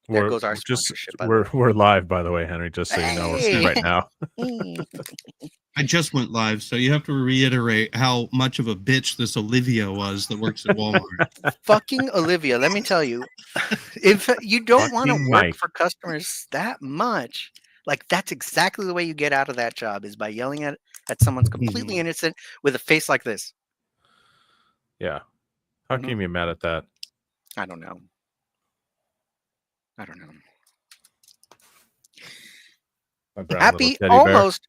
There We're goes our just sponsorship. By the way. we're live, by the way, Henry. Just so you know, Hey! right now. I just went live, so you have to reiterate how much of a bitch this Olivia was that works at Walmart. Fucking Olivia, let me tell you, if you don't want to Fucking work Mike. for customers that much, like that's exactly the way you get out of that job is by yelling at someone's completely innocent with a face like this. Yeah. How can you be mad at that? I don't know. My brown Happy little teddy bear. almost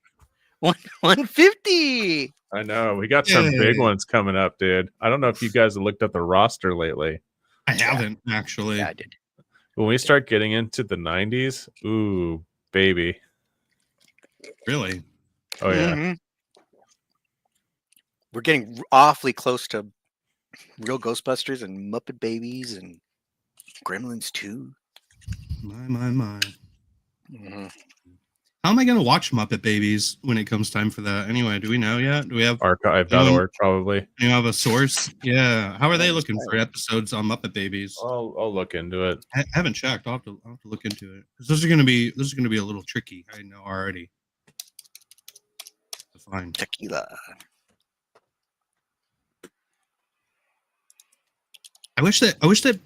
150. I know. We got some big ones coming up, dude. I don't know if you guys have looked at the roster lately. I haven't, actually. Yeah, I did. When we start getting into the 90s, ooh, baby. Really? Oh, yeah. Mhm. We're getting awfully close to real Ghostbusters and Muppet Babies and Gremlins 2. My. Mhm. How am I going to watch Muppet Babies when it comes time for that? Anyway, do we know yet? Do we have archive.org, probably. Do you have a source? Yeah. How are they looking for episodes on Muppet Babies? I'll look into it. I haven't checked. I'll have to look into it. This is going to be a little tricky. I know already. Fine. Tequila. I wish that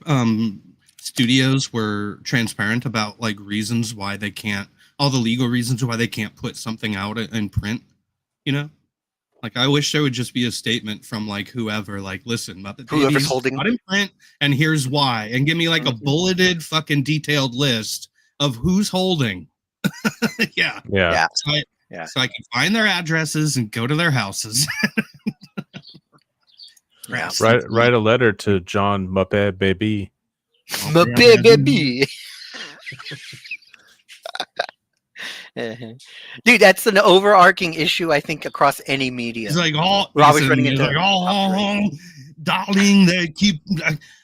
studios were transparent about like reasons why they can't, all the legal reasons why they can't put something out in print, you know? Like I wish there would just be a statement from like whoever, like, listen, Muppet Babies holding not in print, and here's why, and give me like a bulleted fucking detailed list of who's holding. Yeah. So I can find their addresses and go to their houses. Yeah. Write a letter to John Muppet Baby. Muppet Baby. Dude, that's an overarching issue, I think, across any media. It's like, we're always running into darling,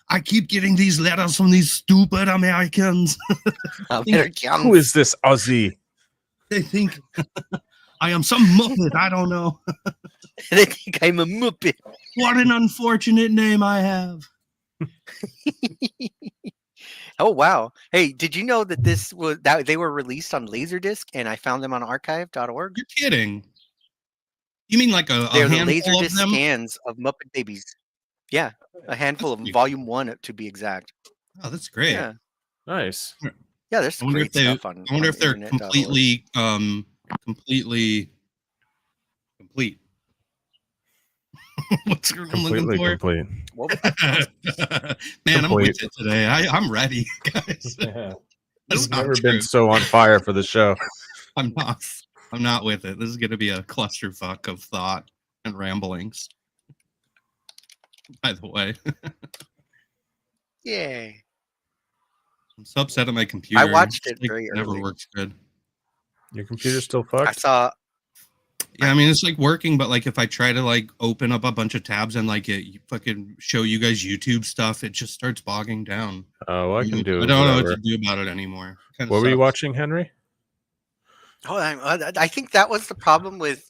I keep getting these letters from these stupid Americans. Who is this Aussie? They think I am some Muppet. I don't know. They think I'm a Muppet. What an unfortunate name I have. Oh wow! Hey, did you know that they were released on Laserdisc, and I found them on archive.org? You're kidding? You mean like They're the handful Laserdisc of them? scans of Muppet Babies. Yeah, a handful of them. Volume 1 to be exact. Oh, that's great. Yeah, nice. Yeah, there's great stuff on. I wonder if they're internet.org. completely complete. What's I'm looking for? Complete. Man, I'm with it today. I'm ready, guys. Yeah. I've never been so on fire for the show. I'm not with it. This is going to be a clusterfuck of thought and ramblings. By the way. Yay. I'm so upset at my computer. I watched it very early. Never early. works good. Your computer's still fucked? I saw. Yeah, I mean, it's like working, but like if I try to like open up a bunch of tabs and like fucking show you guys YouTube stuff, it just starts bogging down. Oh, I can do it. I don't know what to do about it anymore. What were you watching, Henry? Oh, I think that was the problem with,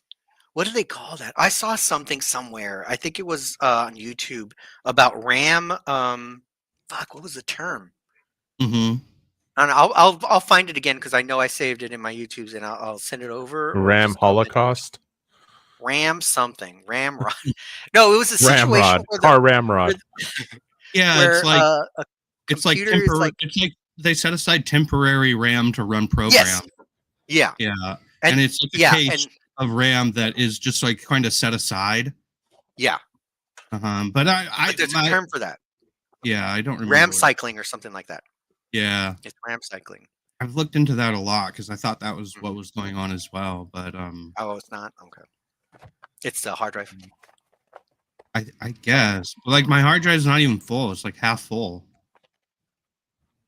what do they call that? I saw something somewhere. I think it was on YouTube about RAM. What was the term? Mm-hmm. And I'll find it again because I know I saved it in my YouTubes, and I'll send it over. RAM Holocaust. RAM something. Ramrod. No, it was a situation Ramrod. Car Ramrod. Yeah, where, it's like they set aside temporary RAM to run programs. Yes. Yeah. And it's like a case of RAM that is just like kind of set aside. Yeah. But there's a term for that. Yeah, I don't remember. RAM cycling or something like that. Yeah. It's RAM cycling. I've looked into that a lot because I thought that was what was going on as well. But oh, it's not? Okay. It's the hard drive. I guess. But like my hard drive is not even full. It's like half full.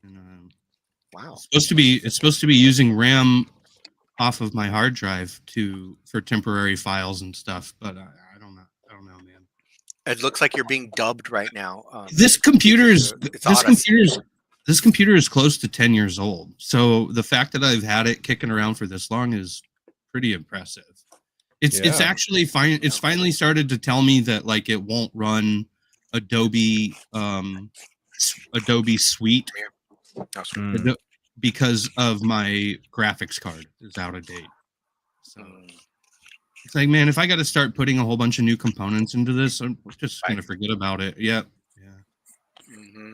And, wow. It's supposed to be using RAM off of my hard drive for temporary files and stuff, but I don't know, man. It looks like you're being dubbed right now. This computer is close to 10 years old. So the fact that I've had it kicking around for this long is pretty impressive. It's actually fine. It's finally started to tell me that like it won't run Adobe Suite Mm. because of my graphics card is out of date. So it's like, man, if I got to start putting a whole bunch of new components into this, I'm just gonna forget about it. Yep. Yeah. Mm-hmm.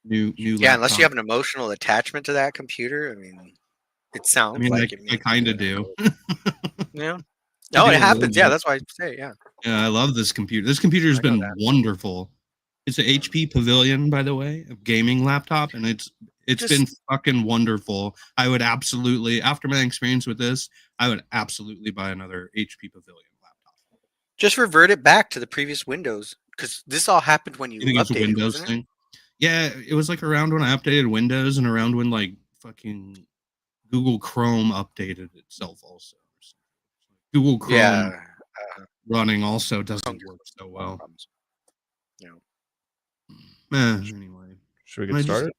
New Yeah, unless you laptop. have an emotional attachment to that computer. I mean, it sounds I mean, like I, it. I kind of do. Yeah. I Oh, do it a little happens. Yeah, bit. that's why I say yeah. Yeah, I love this computer. This computer has I know been that. wonderful. It's an HP Pavilion, by the way, a gaming laptop, and it's Just been fucking wonderful. I would absolutely, after my experience with this, I would absolutely buy another HP Pavilion laptop. just revert it back to the previous Windows because this all happened when You you think it's a updated, Windows wasn't it? thing? Yeah, it was like around when I updated Windows and around when like fucking Google Chrome updated itself also. Google Chrome Yeah. running also Chrome doesn't work so well. problems. You know. Anyway, Should we I get just- started?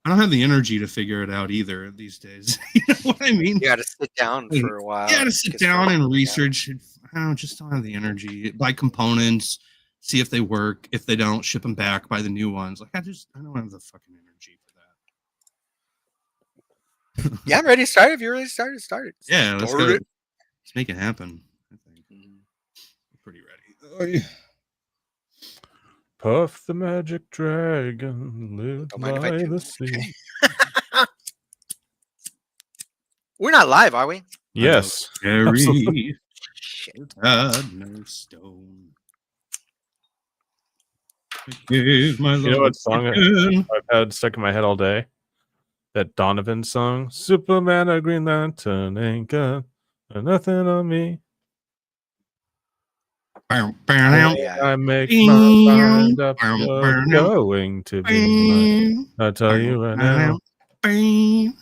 I don't have the energy to figure it out either these days. You know what I mean? You got to sit down for a while. You got to sit get down started. and research. I don't have the energy. Buy components, see if they work. If they don't, ship them back. Buy the new ones. Like I don't have the fucking energy for that. Yeah, I'm ready to start. If you're ready to start, start it. Yeah, let's Start go. it. Let's make it happen. I think Mhm. we're pretty ready. Puff the magic dragon, live Don't mind if I by do. the sea. We're not live, are we? Yes. Harry, Shit. no stone. Give my You know what song again. I've had stuck in my head all day? That Donovan song. Superman or Green Lantern ain't got nothing on me. Bow, bow, Oh, now. yeah. I make my mind up. Bow, You're bow, now. going to be mine. Bow, I tell you right bow, now. bow.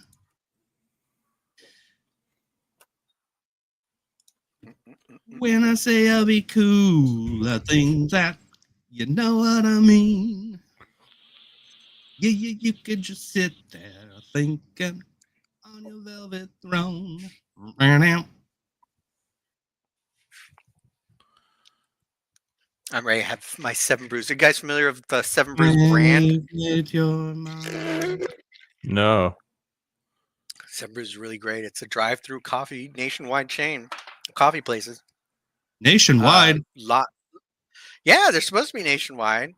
When I say I'll be cool, I think that you know what I mean. Yeah, you could just sit there thinking on your velvet throne. I'm ready to have my Seven Brews. Are you guys familiar with the Seven Brews brand? Your mind. No. Seven Brews is really great. It's a drive-through coffee nationwide chain of coffee places. Nationwide. Yeah, they're supposed to be nationwide.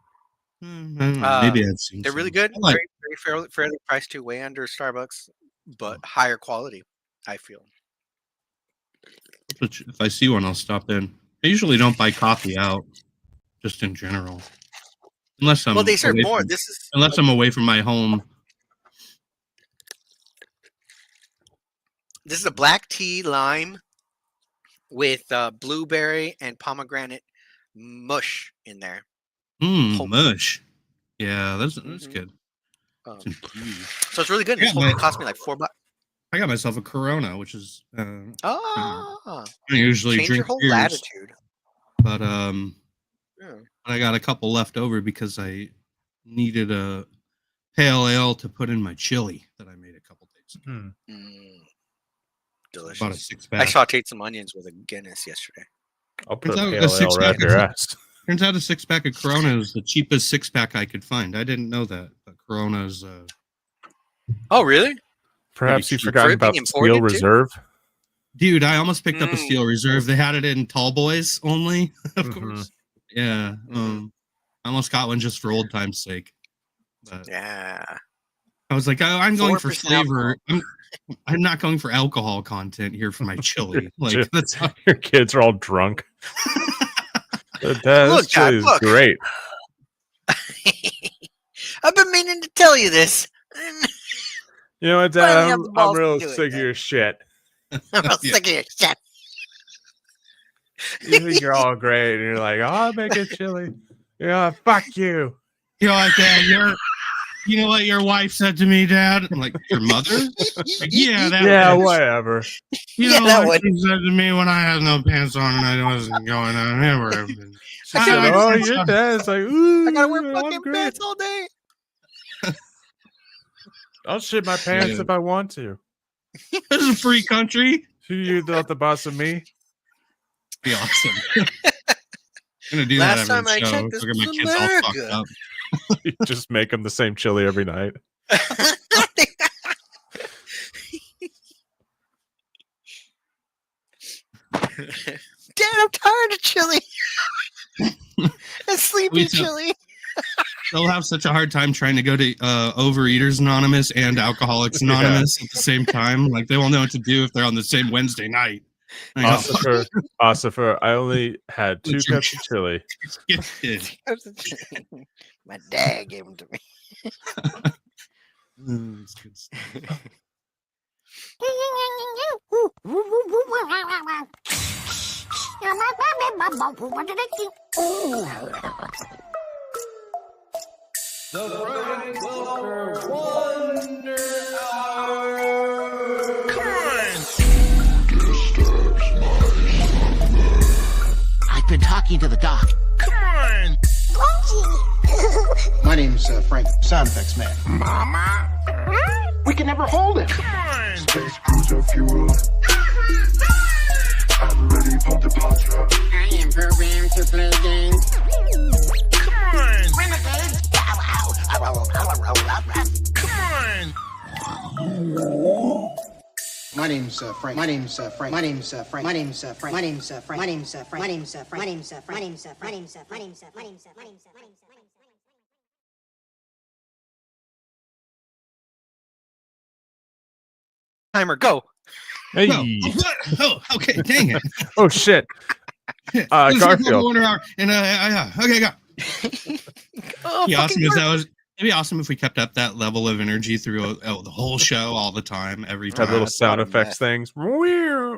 Maybe I've seen. They're really some. good. I like- Very fairly priced too, way under Starbucks, but higher quality. I feel. If I see one, I'll stop in. I usually don't buy coffee out, just in general, unless I'm Well, they serve away more. from- This is unless I'm away from my home. a black tea lime with blueberry and pomegranate mush in there. Pulp. Mush. Yeah, that's Mhm. good. Um, It's infused. so it's really good. Yeah, This whole thing but- cost me like $4. I got myself a Corona, which is Ah, I usually change drink your whole beers, latitude. but Yeah. I got a couple left over because I needed a pale ale to put in my chili that I made a couple days ago. Delicious. About a 6-pack. I sauteed some onions with a Guinness yesterday. I'll put a Turns out pale a ale six-pack right your ass. Turns out a 6-pack of Corona is the cheapest 6-pack I could find. I didn't know that. But Corona's Oh, really? Perhaps you cheap. forgot For it about being Steel imported, too? Reserve. dude, I almost picked up a Mm. Steel Reserve. They had it in Tall Boys only, of Mhm. course. Yeah. I almost got one just for old time's sake. But Yeah. I was like, I'm going for 4% flavor. I'm not going for alcohol content here for my chili. Like Just- that's how, Your kids are all drunk. Look, This Dad, chili is look. great. I've been meaning to tell you this. You know what, Finally Dad? have the I'm balls to real do it, sick of Dad. your shit. I'm real Yeah. sick of your shit. You think you're all great, and you're like, "Oh, I'll make a chili." Yeah, fuck you. you know, like Dad, you know what your wife said to me, Dad? I'm like, your mother? Like, yeah, that Yeah, was- whatever. You Yeah, know that what one. she said to me when I had no pants on and I wasn't going on ever. She I said, can't "Oh, wait to- your dad's like, ooh, I gotta wear I'm fucking great. pants all day. I'll shit my pants Yeah. if I want to. This is a free country. You're not the boss of me." Be awesome. I'm gonna do Last that every time I show. checked, this Look at my was kids all fucked America. up. You just make them the same chili every night. Dad, I'm tired of chili. And sleepy We still- chili. They'll have such a hard time trying to go to Overeaters Anonymous and Alcoholics Anonymous at the same time. Like they won't know what to do if they're on the same Wednesday night. Like, Ossifer, I only had 2 What's your- cups of chili. My dad gave them to me. It's good stuff. The Frank Welker Wonder Hour. I've been talking to the doc. My name's Frank, sound effects man. Mama? We can never hold him. Space cruiser fuel. I'm ready for departure. I am programmed to play games. Renegade! My name's Frank. My name's Frank. My name's Frank. My name's Frank. My name's Frank. My name's Frank. My name's Frank. My name's Frank. My name's Frank. My name's Frank. My name's Frank. My name's Frank. My name's Frank. Timer, go. Hey. Oh, okay. Dang it. Oh shit. This is the Garfield. Wonder Hour. And okay, go. Oh, Be awesome fucking if that was. It'd be awesome if we kept up that level of energy through the whole show, all the time, every Have time. little sound thought of effects things.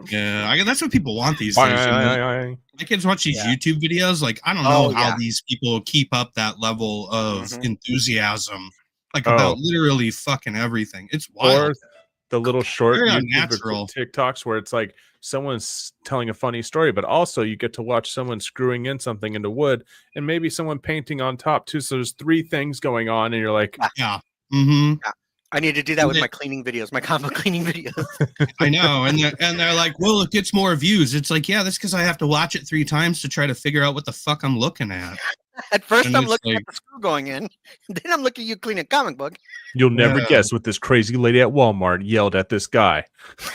Yeah, that's what people want these days. My kids watch these YouTube videos. Like, I don't know how these people keep up that level of enthusiasm, like about literally fucking everything. It's wild. Or the little short Very YouTube unnatural. TikToks where it's like someone's telling a funny story, but also you get to watch someone screwing in something into wood and maybe someone painting on top too. So there's 3 things going on, and you're like, Yeah. Mm-hmm. I need to do that with my cleaning videos, my combo cleaning videos. I know, and they're like, well, it gets more views. It's like, yeah, that's because I have to watch it 3 times to try to figure out what the fuck I'm looking at. At first, And I'm it's looking like- at the screw going in. Then I'm looking at you clean a comic book. you'll never Yeah. guess what this crazy lady at Walmart yelled at this guy.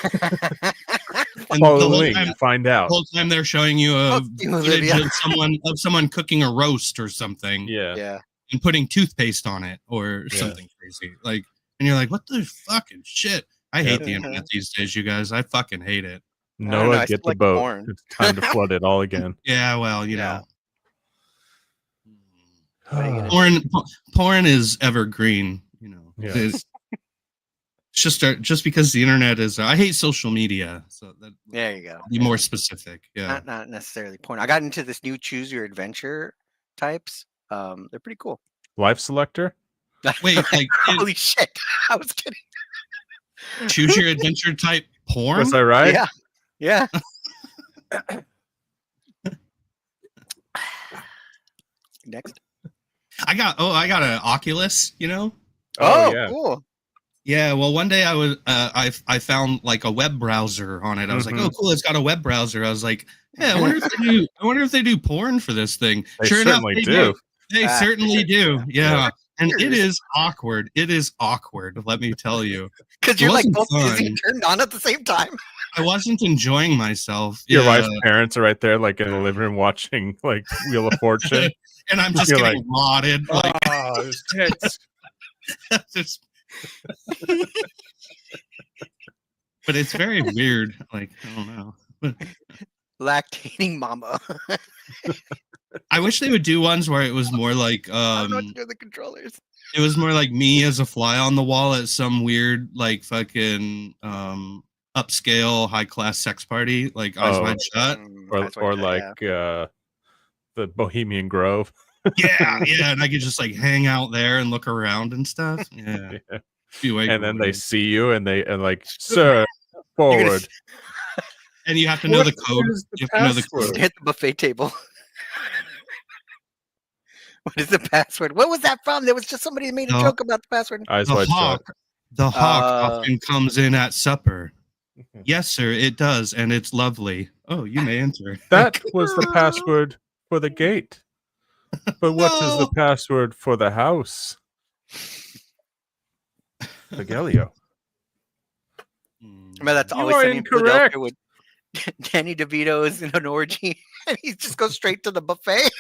And Follow the the whole link time, and find out. whole time they're showing you a Fuck you, image Olivia. of someone cooking a roast or something, Yeah. Yeah. and putting toothpaste on it or Yeah. something crazy. Like, and you're like, what the fucking shit? I hate the Yeah. internet these days, you guys. I fucking hate it. don't know, Noah, I get still the like boat. porn. It's time to flood it all again. Yeah, well, you Yeah. know. What are you gonna Porn is evergreen, you know. Yeah. It's just because the internet is. I hate social media, so that There you go. be more specific. Yeah, Not necessarily porn. I got into this new choose your adventure types. They're pretty cool. Life selector? wait, like Holy shit! I was kidding. choose your adventure type porn. Was I right? Yeah. Next. I got an Oculus. You know. Oh, Oh, yeah. cool. Yeah, well, one day I found like a web browser on it. I was like, Mhm. oh, cool, it's got a web browser. I was like, yeah, I wonder if they do porn for this thing. They sure enough, certainly they do. They Ah, certainly do. Yeah. And it Weird. is awkward. It is awkward, let me tell you. Because It you're like wasn't both busy fun. and turned on at the same time. I wasn't enjoying myself. Your Yeah. wife's parents are right there, like in the living room, watching like Wheel of Fortune. And I'm just You're getting rotted. Like, Oh, his tits. just... But it's very weird. Like, I don't know. Lactating mama. I wish they would do ones where it was more like I don't know what to do with the controllers. it was more like me as a fly on the wall at some weird like fucking upscale high class sex party, like eyes Oh. wide shut. Or like the Bohemian Grove. Yeah, yeah, and I could just like hang out there and look around and stuff. Yeah, Yeah. be way And then they cooler. see you and like, sir, You're forward. gonna And you have to know the code. is the You have to know the password? code. hit the buffet table. What is the password? What was that from? There was just somebody that made a No. joke about the password. Eyes The wide hawk, shut. the hawk Uh, often comes in at supper. Yes, sir, it does, and it's lovely. Oh, you may enter. That was the password for the gate. But what is the No. password for the house? Figelio. Remember that's You always are Sunny in incorrect. Philadelphia with Danny DeVito is in an orgy and he just goes straight to the buffet.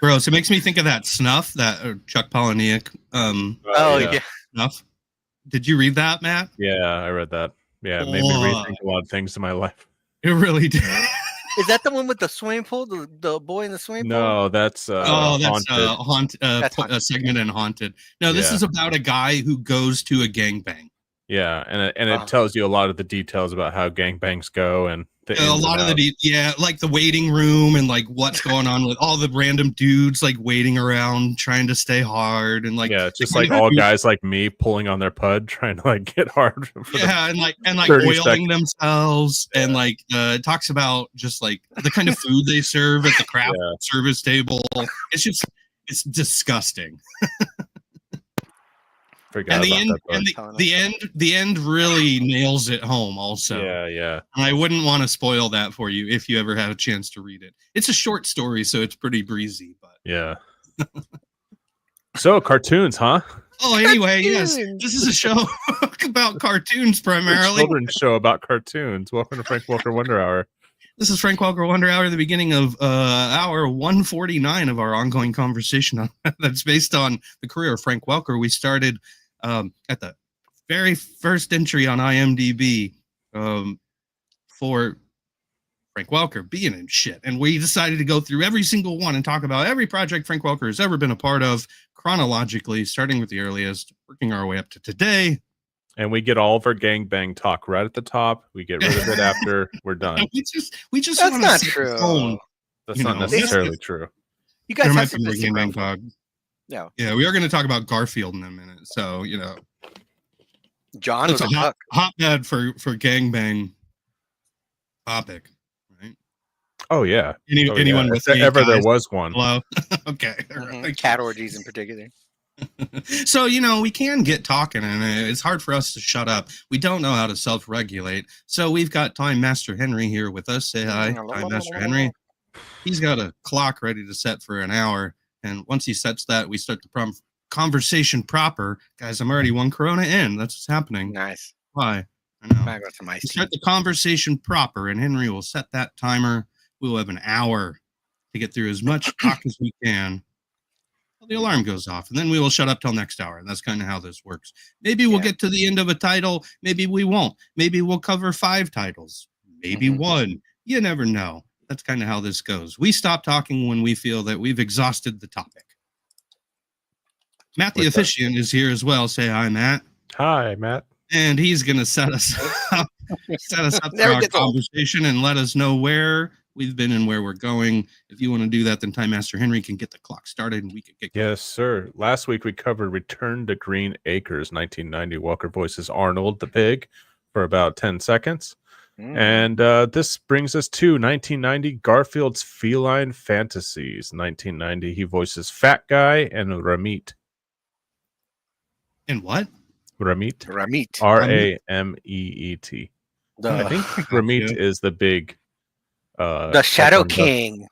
Gross. It makes me think of that Snuff, that Chuck Palahniuk Oh yeah. Snuff. Did you read that, Matt? Yeah, I read that. Yeah, it made me rethink a lot of things in my life. It really did. Is that the one with the swimming pool? The boy in the swimming pool? No, that's That's Haunted. a Haunted. segment in Haunted. No, this Yeah. is about a guy who goes to a gangbang. Yeah, and it Oh. tells you a lot of the details about how gangbangs go and the A ins lot and of the outs. like the waiting room and like what's going on with all the random dudes like waiting around trying to stay hard and like Yeah, it's just the like kind of all dudes- guys like me pulling on their pud, trying to like get hard. For the, yeah, and like 30 oiling seconds. themselves and like it talks about just like the kind of food they serve at the craft Yeah. service table. It's disgusting. forgot And the about end that. and Bud. the end really nails it home also. Yeah. And I wouldn't want to spoil that for you if you ever had a chance to read it. It's a short story, so it's pretty breezy, but Yeah. So cartoons, huh? oh, anyway, yes, Cartoons. this is a show about cartoons A primarily. children's show about cartoons. Welcome to Frank Welker Wonder Hour. This is Frank Welker Wonder Hour, the beginning of hour 149 of our ongoing conversation that's based on the career of Frank Welker. We started at the very first entry on IMDb for Frank Welker being in shit. And we decided to go through every single one and talk about every project Frank Welker has ever been a part of chronologically, starting with the earliest, working our way up to today. And we get all of our gangbang talk right at the top. We get rid of it after we're done. And we just That's want not to set the true. tone. That's You not know, necessarily true. You There guys might have some be more distinct gangbang growth. talk. No. Yeah, we are going to talk about Garfield in a minute. So, John it's was a a cuck. hotbed for gangbang topic, right? Oh yeah. Oh, Anyone yeah. with If me, ever there guys? was one. Hello. Okay. Mhm. Cat orgies in particular. So, we can get talking, and it's hard for us to shut up. We don't know how to self-regulate. So we've got Time Master Henry here with us. Say hi, Time Master Henry. He's got a clock ready to set for an hour, and once he sets that, we start the conversation proper. Guys, I'm already one Corona in. That's what's happening. Nice. Why? I know. I got some ice We tea. start the conversation proper, and Henry will set that timer. We will have an hour to get through as much talk as we can. The alarm goes off, and then we will shut up till next hour. And that's kind of how this works. Maybe we'll Yeah. get to the end of a title. Maybe we won't. Maybe we'll cover 5 titles. Maybe Mhm. one. You never know. That's kind of how this goes. We stop talking when we feel that we've exhausted the topic. Matt the What's that? officiant is here as well. Say hi, Matt. Hi, Matt. And he's going to set us up, for Never our gets old. conversation and let us know where we've been and where we're going. If you want to do that, then Time Master Henry can get the clock started and we can get Yes, sir. Last week we covered Return to Green Acres, 1990. Walker voices Arnold the pig for about 10 seconds. Mm. And this brings us to 1990, Garfield's Feline Fantasies. 1990, he voices Fat Guy and Ramit. And what? Ramit. Ramit. Rameet. I think Ramit is the big The Shadow Taekwondo- King.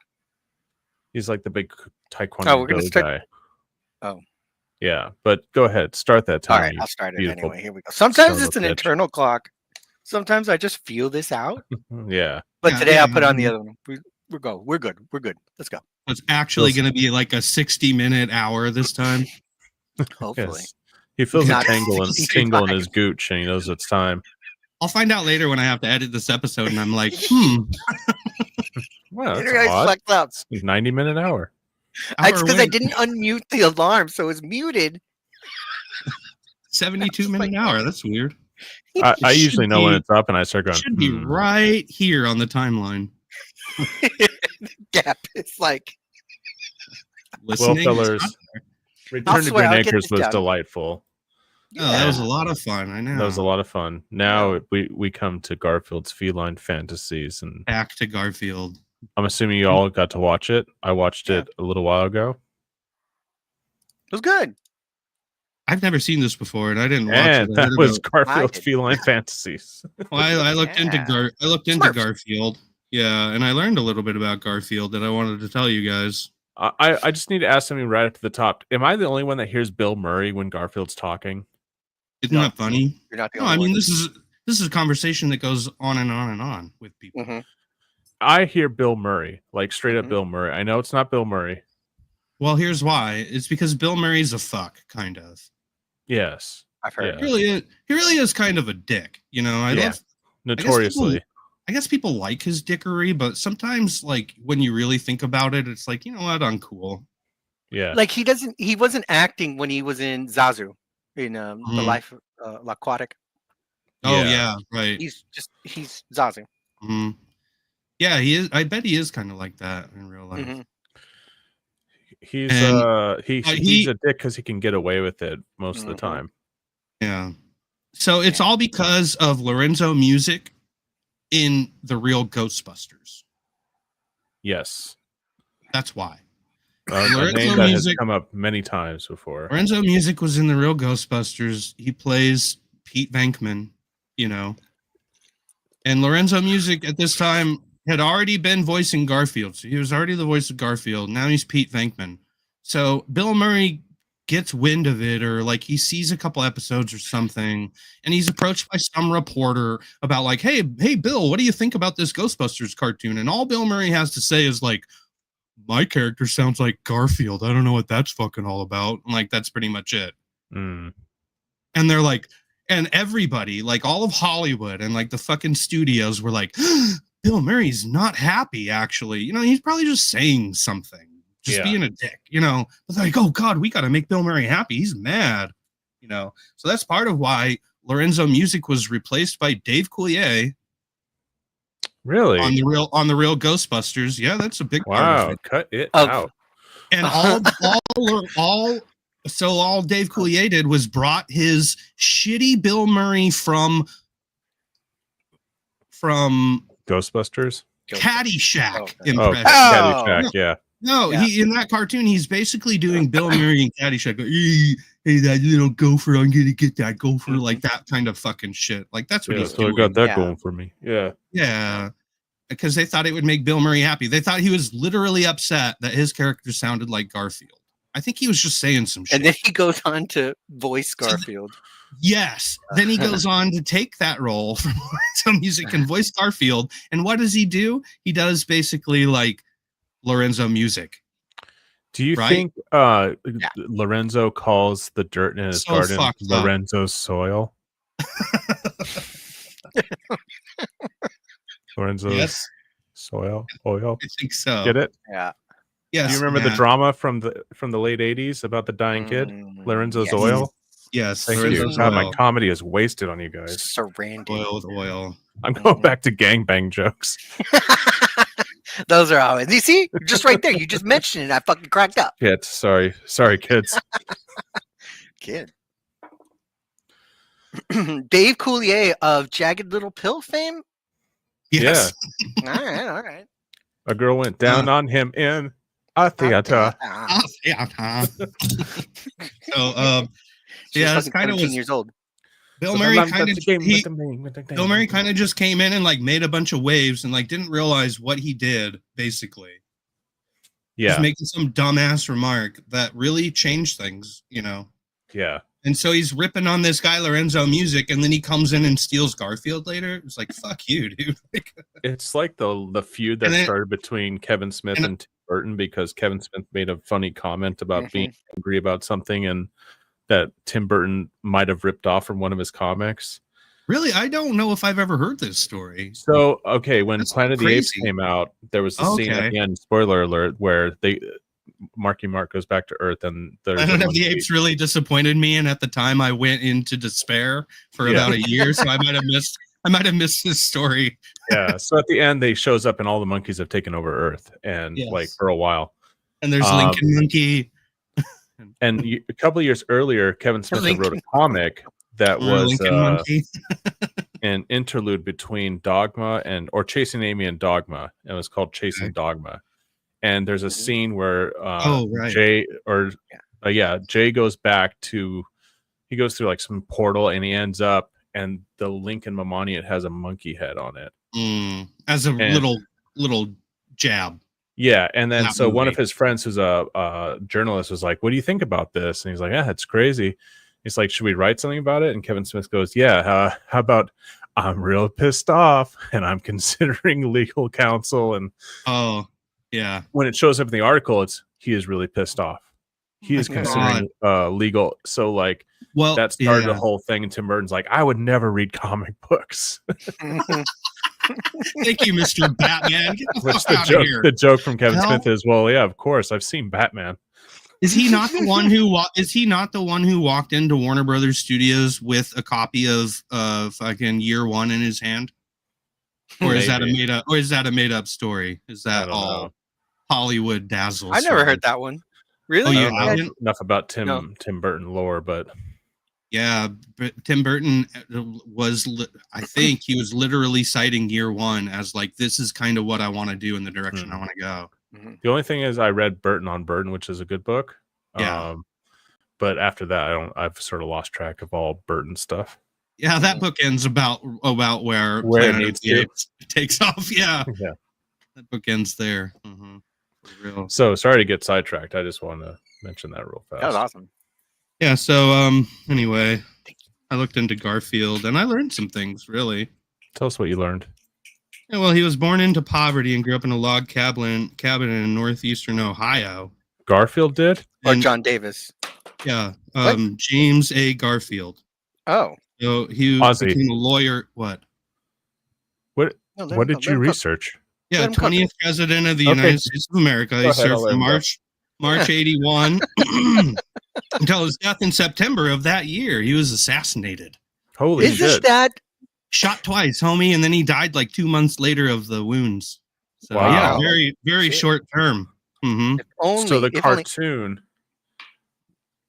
He's like the big Taekwondo Oh, we're gonna start- guy. Oh. Yeah, but go ahead. Start that All time. right, you I'll start it beautiful anyway. Here we go. Sometimes son it's of an a bitch. internal clock. Sometimes I just feel this out. Yeah. But Yeah, today yeah, I'll put on the mhm. other one. We're good. We're good. Let's go. It's actually Those- going to be like a 60-minute hour this time. Hopefully. Yes. He feels a Not tingle in 65. his gooch and he knows it's time. I'll find out later when I have to edit this episode and I'm like, Wow, You that's guys odd. flex up. 90-minute hour. It's because I went didn't unmute the alarm, so it was muted. 72-minute hour. That's weird. I It usually should know when be- it's up and I start It going, should be right here on the timeline. Gap. It's like, Well, Listening. fellers, Return to swear, Green I'll get Acres this was done. delightful. Oh, that was a lot of fun. I know. That was a lot of fun. Now we come to Garfield's Feline Fantasies, and Back to Garfield. I'm assuming you all got to watch it. I watched Yeah. it a little while ago. it was good. I've never seen this before, and I didn't watch And it. I that heard was about- Garfield's did. Feline Fantasies. Well, I looked into Yeah. I looked into Smurfs. Garfield. Yeah, and I learned a little bit about Garfield that I wanted to tell you guys. I just need to ask something right up to the top. Am I the only one that hears Bill Murray when Garfield's talking? Isn't No. that funny? You're not the No, only I mean one. this is a conversation that goes on and on and on with people. Mm-hmm. I hear Bill Murray, like straight up Mhm. Bill Murray. I know it's not Bill Murray. Well, here's why. It's because Bill Murray's a fuck, kind of. Yes. I've heard. Yeah. He really is kind of a dick. You know, Yeah. Notoriously. I guess people like his dickery, but sometimes, like, when you really think about it, it's like, you know what, uncool. Yeah. Like he wasn't acting when he was in Zazu in the Mhm. Life Aquatic. Oh Yeah. yeah, right. He's Zazu. Mhm. Yeah, he is. I bet he is kind of like that in real life. Mhm. He's And, he's he- a dick because he can get away with it most of the Mhm. time. Yeah. So it's all because of Lorenzo Music in the real Ghostbusters. Yes. That's why. A Lorenzo name that has Music- come up many times before. Lorenzo Music was in the real Ghostbusters. He plays Pete Venkman, you know. And Lorenzo Music at this time had already been voicing Garfield. So he was already the voice of Garfield. Now he's Pete Venkman. So Bill Murray gets wind of it, or like he sees a couple episodes or something, and he's approached by some reporter about like, hey Bill, what do you think about this Ghostbusters cartoon? And all Bill Murray has to say is like, my character sounds like Garfield. I don't know what that's fucking all about. And like, that's pretty much it. Mm. And they're like, and everybody, like all of Hollywood and like the fucking studios were like, Bill Murray's not happy, actually. You know, he's probably just saying something, just Yeah. being a dick, you know. But they're like, oh God, we got to make Bill Murray happy. He's mad, you know. So that's part of why Lorenzo Music was replaced by Dave Coulier Really? on the real Ghostbusters. Yeah, that's a big part of Wow. it. Cut it Of- out. And all Dave Coulier did was brought his shitty Bill Murray from Ghostbusters? Caddyshack Oh, okay. Oh, impression. Caddyshack, yeah. No, Yeah. he in that cartoon he's basically doing Bill Murray and Caddyshack. Like, hey, that little gopher, I'm gonna get that gopher, like that kind of fucking shit. Like that's what Yeah, he's so I doing. got that Yeah. going for me. Yeah. Yeah. Because they thought it would make Bill Murray happy. They thought he was literally upset that his character sounded like Garfield. I think he was just saying some shit. And then he goes on to voice So the- Garfield. Yes. Then he goes on to take that role from Lorenzo Music and voice Garfield. And what does he do? He does basically like Lorenzo Music. Do you Right? think Lorenzo calls the dirt in his So garden fucked up. Lorenzo's soil? Lorenzo's Yes, soil oil. I think so. Get it? Yeah. Yes. Do you remember the Matt. drama from the late 80s about the dying kid? Lorenzo's yes. oil? Yes. Thank Lorenzo's you. God, my oil. comedy is wasted on you guys. Surrounded. Oil with oil. I'm going back to gangbang jokes. Those are always. You see, just right there. You just mentioned it. I fucking cracked up. Kids, sorry, kids. Kid. Dave Coulier of Jagged Little Pill fame. Yes. All right. A girl went down on him in a theater. Ah, Yeah. So she's yeah, it's fucking kind of 17 years old. Bill Murray kind of Bill Murray kind of just came in and like made a bunch of waves and like didn't realize what he did basically. Yeah, Just making some dumbass remark that really changed things, you know. yeah. And so he's ripping on this guy Lorenzo Music, and then he comes in and steals Garfield later. It's like, fuck you, dude. Like, It's like the feud that And then- started between Kevin Smith and- and Tim Burton because Kevin Smith made a funny comment about being angry about something and that Tim Burton might have ripped off from one of his comics. really, I don't know if I've ever heard this story. So, okay, when That's Planet of the Apes crazy. came out, there was the scene Okay. at the end, spoiler alert, where Marky Mark goes back to Earth and there's Planet a of the monkey. Apes really disappointed me, and at the time I went into despair for Yeah. about a year, so I might have missed this story. Yeah, so at the end, they shows up and all the monkeys have taken over Earth, and Yes. like for a while. And there's Um, Lincoln Monkey. And a couple of years earlier, Kevin Smith had wrote a comic that was Lincoln Monkey. an interlude between Dogma or Chasing Amy and Dogma. And it was called Chasing Okay. Dogma. And there's a scene where Right. Jay goes back to he goes through like some portal and he ends up and the Lincoln Mamani, it has a monkey head on it. As a And- little jab. Yeah, and then That so one of movie. his friends who's a journalist was like, "What do you think about this?" And he's like, "Yeah, it's crazy." He's like, "Should we write something about it?" And Kevin Smith goes, "Yeah, how about I'm real pissed off and I'm considering legal counsel." And Oh, yeah. when it shows up in the article, it's he is really pissed off. He is my considering legal. So like Well, that started the yeah. whole thing. And Tim Burton's like, "I would never read comic books." Thank you, Mr. Batman. Get the Which fuck out of here. the joke from Kevin Hell. Smith is, well, yeah, of course, I've seen Batman. Is he not the one who is he not the one who walked into Warner Brothers Studios with a copy of fucking Year One in his hand? Or is that a Maybe. made up story? Is I that don't all know. Hollywood dazzle? I never heard that one. Really? Oh, I you don't know haven't? enough about Tim No. Burton lore, but Yeah, but Tim Burton I think he was literally citing Year One as like, this is kind of what I want to do in the direction I want to go. the only thing is I read Burton on Burton, which is a good book. Yeah. But after that, I've sort of lost track of all Burton stuff. Yeah, that book ends about where Where it Planet of needs the to. Apes takes off. Yeah, Yeah. that book ends there. For real. So sorry to get sidetracked. I just want to mention that real fast. That was awesome. Yeah. So anyway, I looked into Garfield and I learned some things. Really. Tell us what you learned. Yeah, well, he was born into poverty and grew up in a log cabin in northeastern Ohio. Garfield did? Or And, John Davis. yeah, What? James A. Garfield. Oh. So he Ozzy. became a lawyer. What? What No, what did you research? Yeah, Let him cook 20th president of the Okay. United States of America. He Go ahead, I'll served let from him go. March 81 until his death in September of that year. He was assassinated. Holy Is this shit. that? Shot twice, homie, and then he died like 2 months later of the wounds. So Wow. yeah, very, very Shit. short term. Mm-hmm. If only. So the if only- cartoon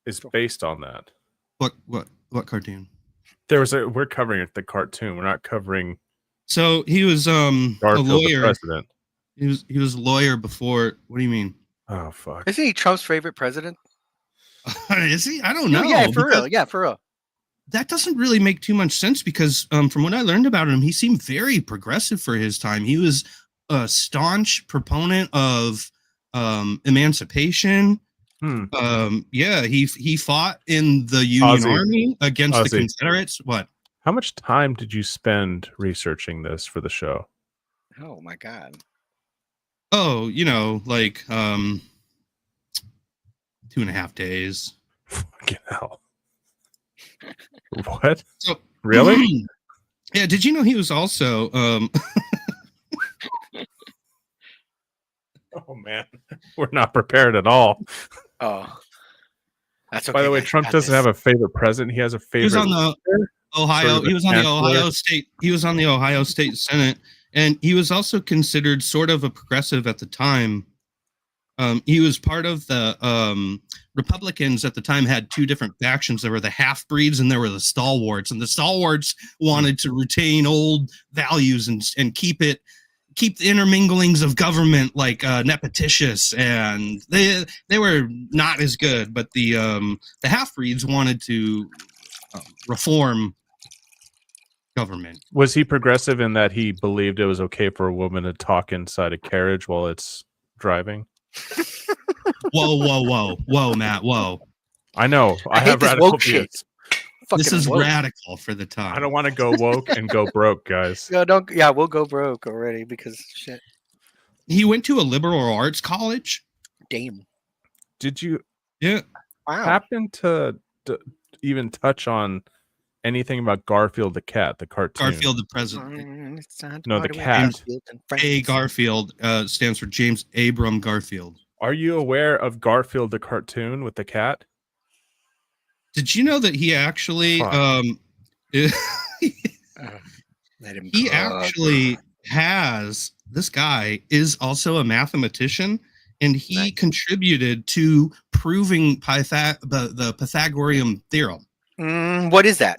is based on that. What cartoon? We're covering it, the cartoon. We're not covering So he was a Garfield the lawyer. president. He was a lawyer before. What do you mean? Oh fuck. Isn't he Trump's favorite president? Is he? I don't know. Yeah, for because real. Yeah, for real. That doesn't really make too much sense because from what I learned about him, he seemed very progressive for his time. He was a staunch proponent of emancipation. Yeah, he fought in the Union Ozzy. Army against the Ozzy. Confederates. What? How much time did you spend researching this for the show? Oh my god. Oh, like 2.5 days. Fucking hell. What? So Really? Yeah. Did you know he was also Oh man. We're not prepared at all. Oh. That's okay. By the way, guys, Trump got doesn't this. have a favorite president. He has a he favorite. was on the Ohio. Sort of He was on the chancellor. Ohio State. He was on the Ohio State Senate, and he was also considered sort of a progressive at the time. He was part of the Republicans at the time had two different factions. There were the half breeds and there were the stalwarts. And the stalwarts wanted to retain old values and keep the interminglings of government like nepetitious, and they were not as good. But the half breeds wanted to reform government. Was he progressive in that he believed it was okay for a woman to talk inside a carriage while it's driving? Whoa, Matt, whoa. I know. I hate have this radical woke shit. views. This Fucking is woke. radical for the time. I don't want to go woke and go broke, guys. No, don't. Yeah, we'll go broke already because shit. He went to a liberal arts college. Damn. Did you Yeah. Wow. happen to even touch on anything about Garfield the cat, the cartoon? Garfield the president. It's time to No, the party with cat. Garfield and A. friends. Garfield stands for James Abram Garfield. Are you aware of Garfield the cartoon with the cat? Did you know that he actually Fuck. Let him he cook. actually has, this guy is also a mathematician, and he Nice. contributed to proving the Pythagorean theorem. What is that?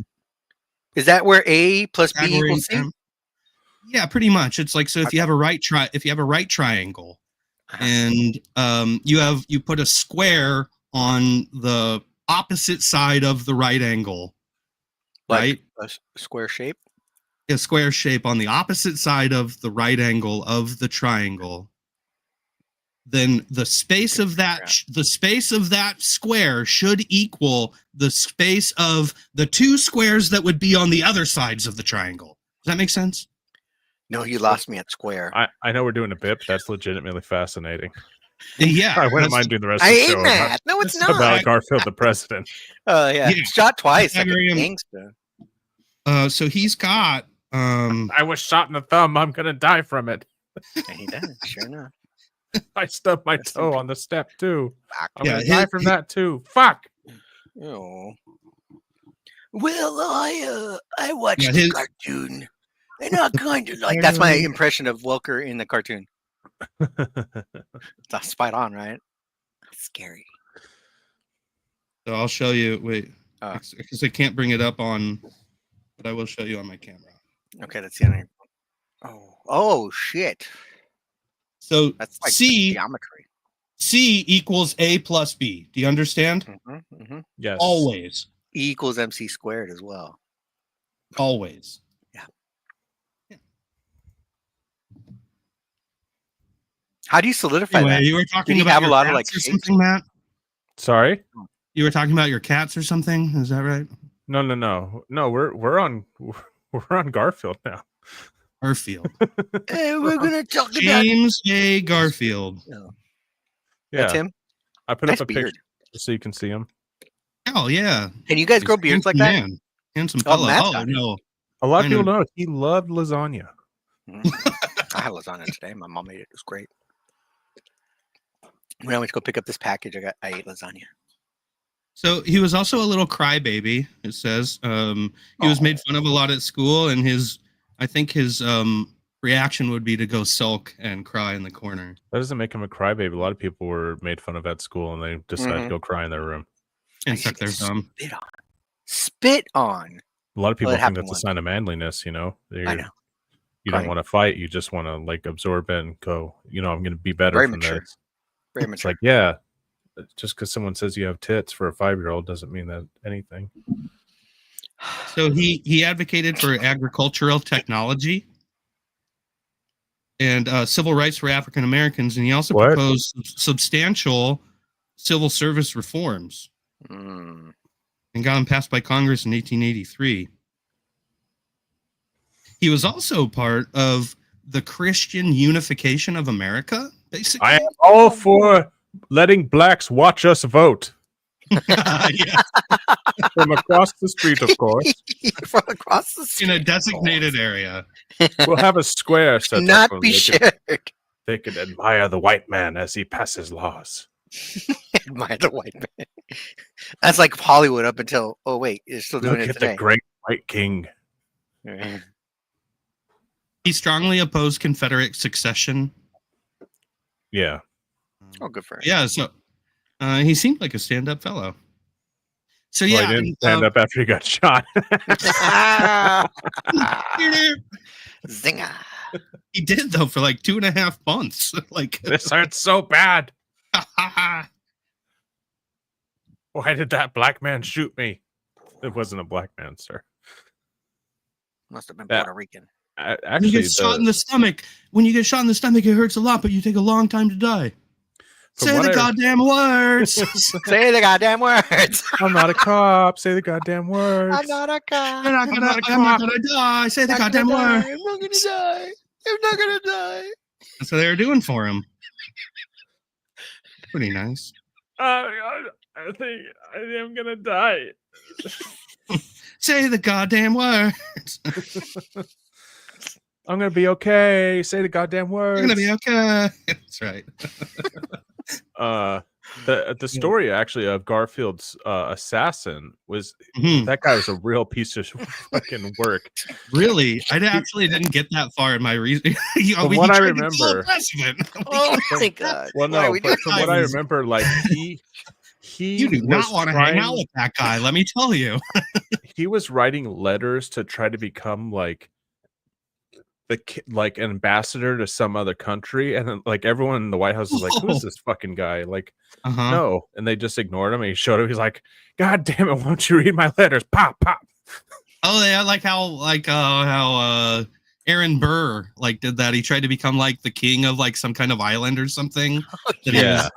Is that where A plus B Pythagorean equals C? theorem. Yeah, pretty much. It's like, so if you have a right triangle and you put a square on the opposite side of the right angle, Like right? a square shape. A square shape on the opposite side of the right angle of the triangle. then the space of that square should equal the space of the two squares that would be on the other sides of the triangle. Does that make sense? No, you lost me at square. I know we're doing a bit, but that's legitimately fascinating. Yeah. I wouldn't that's- mind doing the rest I of the hate show that. No, it's not. about Garfield the president. Oh yeah. Yeah. Shot twice like a Pythagorean- gangster. So he's got I was shot in the thumb. I'm gonna die from it. And he does, sure enough. I stubbed my Rest in toe peace. on the step too. I'm Yeah, gonna his- die from that too. Fuck. Oh. Well, I watched Yeah, the his- cartoon. And I kind of like that's my impression of Welker in the cartoon. That's spot on, right? Scary. So I'll show you. Wait, Ah. because I can't bring it up on, but I will show you on my camera. Okay, that's the other. Oh shit. So That's like C geometry. equals A plus B. Do you understand? Yes. Always, E equals MC squared as well. always. How do you solidify Anyway, that? you were talking you about have a your lot of, cats like, or shapes? something, Matt. Sorry. You were talking about your cats or something. Is that right? No. We're on Garfield now. Garfield. Hey, we're gonna talk about James A. Garfield. Yeah. that's him. I put Nice up a beard. picture so you can see him. Oh yeah. Can you guys grow beards like that? Man. Handsome Oh, fellow. Matt's Oh got it. no. A lot of I people know. know he loved lasagna. I had lasagna today. My mom made it. It was great. When I went to go pick up this package, I ate lasagna. So he was also a little crybaby. It says he was made fun of a lot at school, and I think his reaction would be to go sulk and cry in the corner That doesn't make him a crybaby. A lot of people were made fun of at school and they decided to go cry in their room. and I suck their used to thumb. Spit on. Spit on. A lot of people it think happened that's once. a sign of manliness, you know. I know. You Crying. don't want to fight, you just want to like absorb it and go, I'm gonna be better Very from mature. this. Very It's mature. like, yeah, just because someone says you have tits for a 5-year-old doesn't mean that anything. So he advocated for agricultural technology and civil rights for African Americans, and he also What? proposed substantial civil service reforms Mm. and got them passed by Congress in 1883. He was also part of the Christian unification of America, basically. I am all for letting blacks watch us vote Yeah, from across the street, of course. From across the street. in a designated area. We'll have a square set Not up where be they can admire the white man as he passes laws. Admire the white man. That's like Hollywood up until. Oh wait, you're still doing Look it at today. the great white king. He strongly opposed Confederate succession. Yeah. Oh, good for him. Yeah, so he seemed like a stand-up fellow. So Well, yeah, he didn't stand up after he got shot. Zinger. he did though for like 2.5 months. Like, This hurts so bad. Why did that black man shoot me? It wasn't a black man, sir. Must have been Yeah. Puerto Rican. when you Actually, get shot in the stomach, when you get shot in the stomach, it hurts a lot, but you take a long time to die. From Say what the I- goddamn words. Say the goddamn words. I'm not a cop. Say the goddamn words. I'm not a cop. I'm not gonna die. Say the I'm not goddamn gonna word. die. I'm not gonna die. I'm not gonna die. That's what they were doing for him. Pretty nice. I think I am gonna die. Say the goddamn words. I'm gonna be okay. Say the goddamn words. You're gonna be okay. That's right. The story actually of Garfield's assassin was Mhm. that guy was a real piece of fucking work. Really, I actually didn't get that far in my reason. From what I remember- president. Oh my god. Well, Why are no, we but doing from what I this? remember, like he You do not was want to hang trying- out with that guy. Let me tell you. He was writing letters to try to become like like an ambassador to some other country, and then like everyone in the White House is like, "Who is this fucking guy?" Like, Uh-huh. no, and they just ignored him. And he showed up. He's like, "God damn it! Won't you read my letters?" Pop, pop. Oh, yeah, like how Aaron Burr like did that. He tried to become like the king of like some kind of island or something. That he Yeah. was,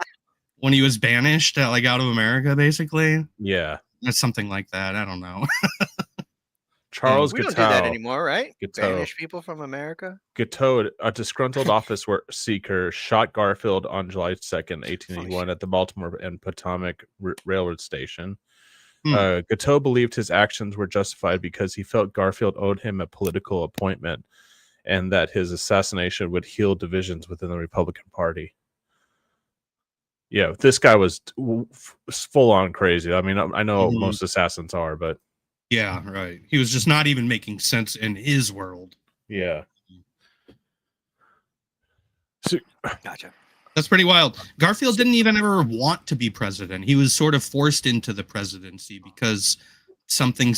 when he was banished like out of America, basically. Yeah. It's something like that. I don't know. Charles We don't do that Guiteau. anymore, right? Guiteau. Banish people from America. Guiteau, a disgruntled office seeker, shot Garfield on July 2nd, 1881, at the Baltimore and Potomac Railroad Station. Guiteau believed his actions were justified because he felt Garfield owed him a political appointment and that his assassination would heal divisions within the Republican Party. Yeah, this guy was full on crazy. I mean, I know most assassins are, but yeah, right. He was just not even making sense in his world. yeah. Gotcha. That's pretty wild. Garfield didn't even ever want to be president. He was sort of forced into the presidency because something,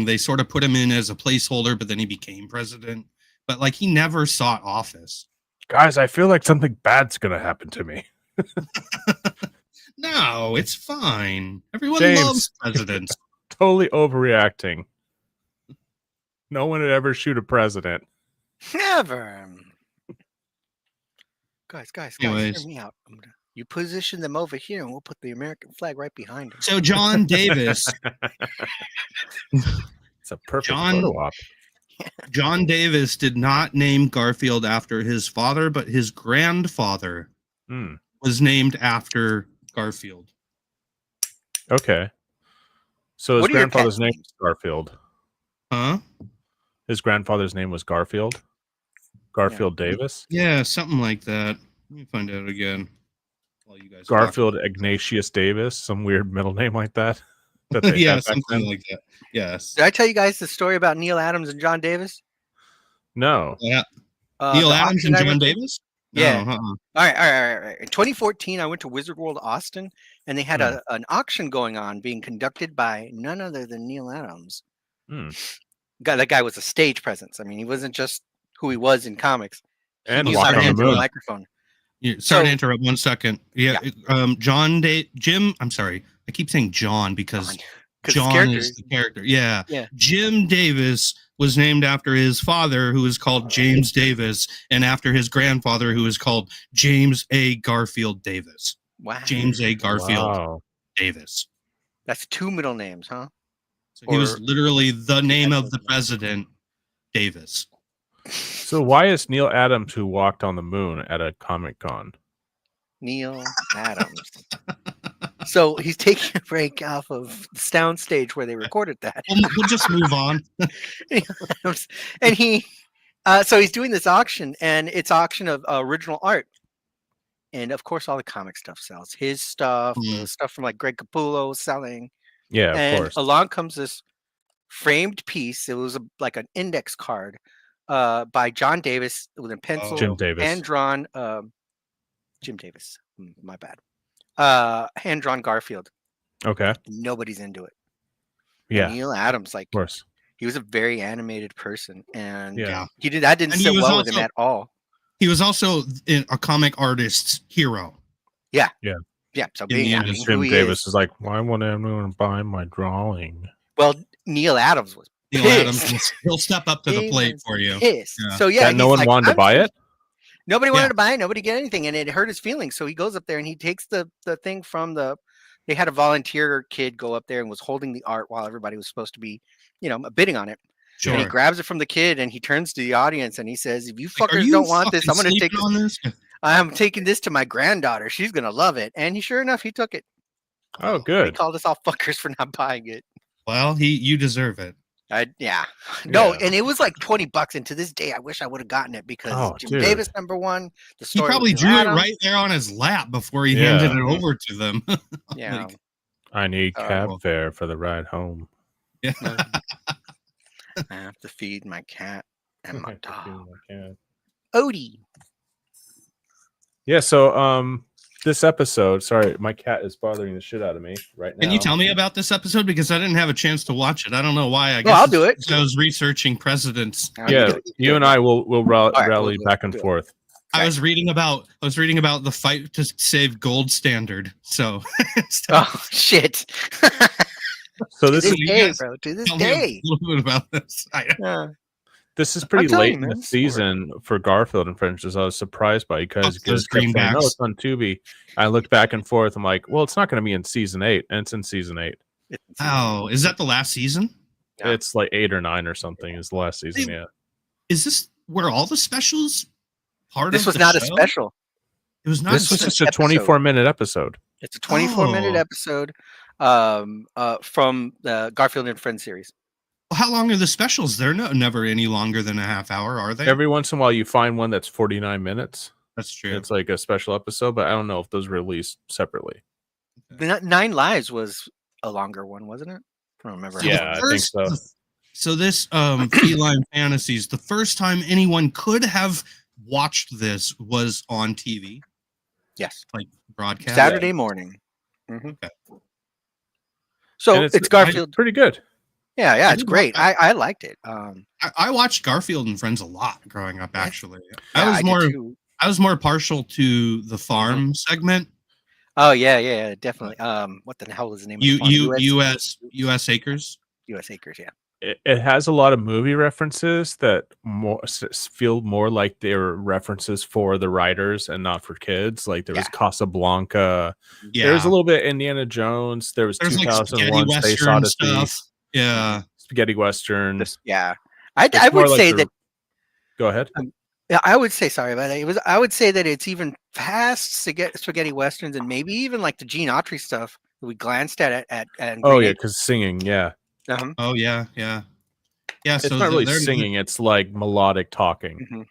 they sort of put him in as a placeholder, but then he became president. But like he never sought office. Guys, I feel like something bad's going to happen to me. No, it's fine. Everyone James. loves presidents. Totally overreacting. No one would ever shoot a president. Never. Guys, Anyways. hear me out. You position them over here, and we'll put the American flag right behind them. So John Davis, It's a perfect photo op. John Davis did not name Garfield after his father, but his grandfather was named after Garfield. Okay. So his What are your grandfather's pets' name names? was Garfield. Huh? His grandfather's name was Garfield. Garfield Davis. Yeah, something like that. Let me find out again. While you guys Garfield Ignatius Davis, some weird middle name like that. That they yeah, had back something then. like that. Yes. Did I tell you guys the story about Neil Adams and John Davis? No. Yeah. Uh, Neil the Adams auction and I John went to? Davis? Yeah. No, All right. In 2014, I went to Wizard World Austin, and they had an auction going on being conducted by none other than Neil Adams. That guy was a stage presence. I mean, he wasn't just who he was in comics. And He walked was on the a moon. microphone. Sorry to interrupt 1 second. Yeah. Jim, I'm sorry. I keep saying John because John is the character. Yeah. Jim Davis was named after his father, who is called James Davis, and after his grandfather, who is called James A. Garfield Davis. Wow. James A. Garfield Davis. That's 2 middle names, huh? So he was literally the name of the president, Davis. So why is Neil Adams who walked on the moon at a Comic-Con? Neil Adams. So he's taking a break off of the sound stage where they recorded that. We'll just move on. And he, so he's doing this auction, and it's auction of original art. And of course, all the comic stuff sells. His stuff, stuff from like Greg Capullo selling. Yeah, and of course. Along comes this framed piece. It was like an index card by John Davis with a pencil, Jim Davis. hand drawn. Jim Davis, my bad. Hand drawn Garfield. Okay. Nobody's into it. Yeah. And Neil Adams, like, of course. he was a very animated person, and Yeah. that didn't sit well with him at all. He was also a comic artist's hero. Yeah. Yeah. Yeah. So being who Jim he Davis is like, why won't anyone buy my drawing? Well, Neil Adams was Neil pissed. Adams, he'll step up to the plate for you. Pissed. Yeah. So yeah, That no he's one like, wanted to buy it? Nobody wanted to buy it. Nobody get anything, and it hurt his feelings. So he goes up there and he takes the thing from the. They had a volunteer kid go up there and was holding the art while everybody was supposed to be, bidding on it. Sure. And he grabs it from the kid and he turns to the audience and he says, "If you fuckers don't want this, I'm going to take on this. I'm taking this to my granddaughter. She's going to love it." And sure enough, he took it. Oh, He good. called us all fuckers for not buying it. Well, you deserve it. No, Yeah. and it was like $20. And to this day, I wish I would have gotten it because Jim dude. Davis, number one, the He story. probably with drew it Adams. right there on his lap before he Yeah. handed it over to them. Yeah. Like, I need cab well. fare for the ride home. yeah. I have to feed my cat and my dog. Yeah. Odie. Yeah, so this episode, sorry, my cat is bothering the shit out of me right now. Can you tell me about this episode? Because I didn't have a chance to watch it. I don't know why. I guess I'll do it. I was researching presidents. Yeah, you and I will rally we'll back do and it. forth. I was reading about the fight to save gold standard. So Oh shit! So to this this is day, guys bro. To this tell me day. a little bit about this. Yeah. This is I'm pretty telling late you, in man. the this is work. season for Garfield and Friends. I was surprised by because Those kept saying, "No, greenbacks. it's on Tubi." I looked back and forth. I'm like, "Well, it's not going to be in season 8," and it's in season 8. It's in season Oh, is that the last season? Yeah. It's like 8 or 9 or something. Is the last season? Hey, Yeah. Is this where all the specials part This of was the not a show? special. It was not. This a was special. just a episode. 24-minute episode. It's a 24-minute Oh. episode from the Garfield and Friends series. How long are the specials? They're never any longer than a half hour, are they? Every once in a while, you find one that's 49 minutes. That's true. It's like a special episode, but I don't know if those released separately. The 9 Lives was a longer one, wasn't it? I don't remember. So Yeah, the I think so. So this Feline Fantasies, the first time anyone could have watched this was on TV, Yes. like broadcast. Saturday morning. Mhm. Okay. So And it's Garfield. pretty good. Yeah, I it's did great. watch I liked it. I watched Garfield and Friends a lot growing up. Actually, Yeah, I was did more too. I was more partial to the farm segment. Oh yeah, definitely. What the hell was the name of the farm? US Acres. US Acres, yeah. It has a lot of movie references that feel more like they're references for the writers and not for kids. Like there was Casablanca. Yeah, There was a little bit Indiana Jones. There was there's like 2001 spaghetti Space western Odyssey. stuff. Yeah, Spaghetti Western. Yeah. It's I more would like say the- that Go ahead. yeah, I would say sorry about that. I would say that it's even past spaghetti westerns and maybe even like the Gene Autry stuff that we glanced at Oh Green yeah, Acres. because singing. Yeah, Uh-huh. oh yeah. it's So not really they're- singing. It's like melodic talking. Mhm.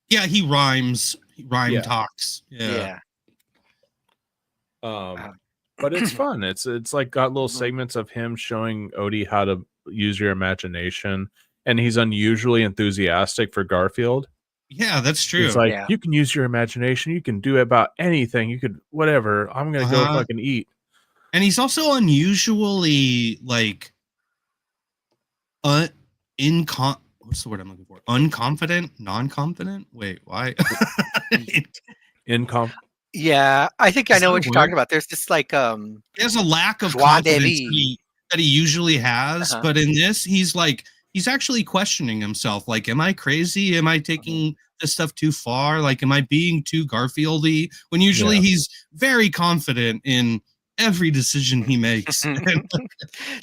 Yeah, he rhymes. Rhyme Yeah. talks. Yeah. But it's fun. It's like got little Mhm. segments of him showing Odie how to use your imagination, and he's unusually enthusiastic for Garfield. Yeah, that's true. He's like, Yeah. you can use your imagination. You can do about anything. You could whatever. I'm gonna go Uh-huh. fucking eat. And he's also unusually like what's the word I'm looking for? Unconfident, non-confident. Wait, why? Income. Yeah, I think I Is know that what a you're talking word? about. There's just like He has a lack of Joie de confidence vivre. that he usually has, Uh-huh. but in this, he's actually questioning himself. Like, am I crazy? Am I taking this stuff too far? Like, am I being too Garfieldy? When usually he's very confident in every decision he makes. and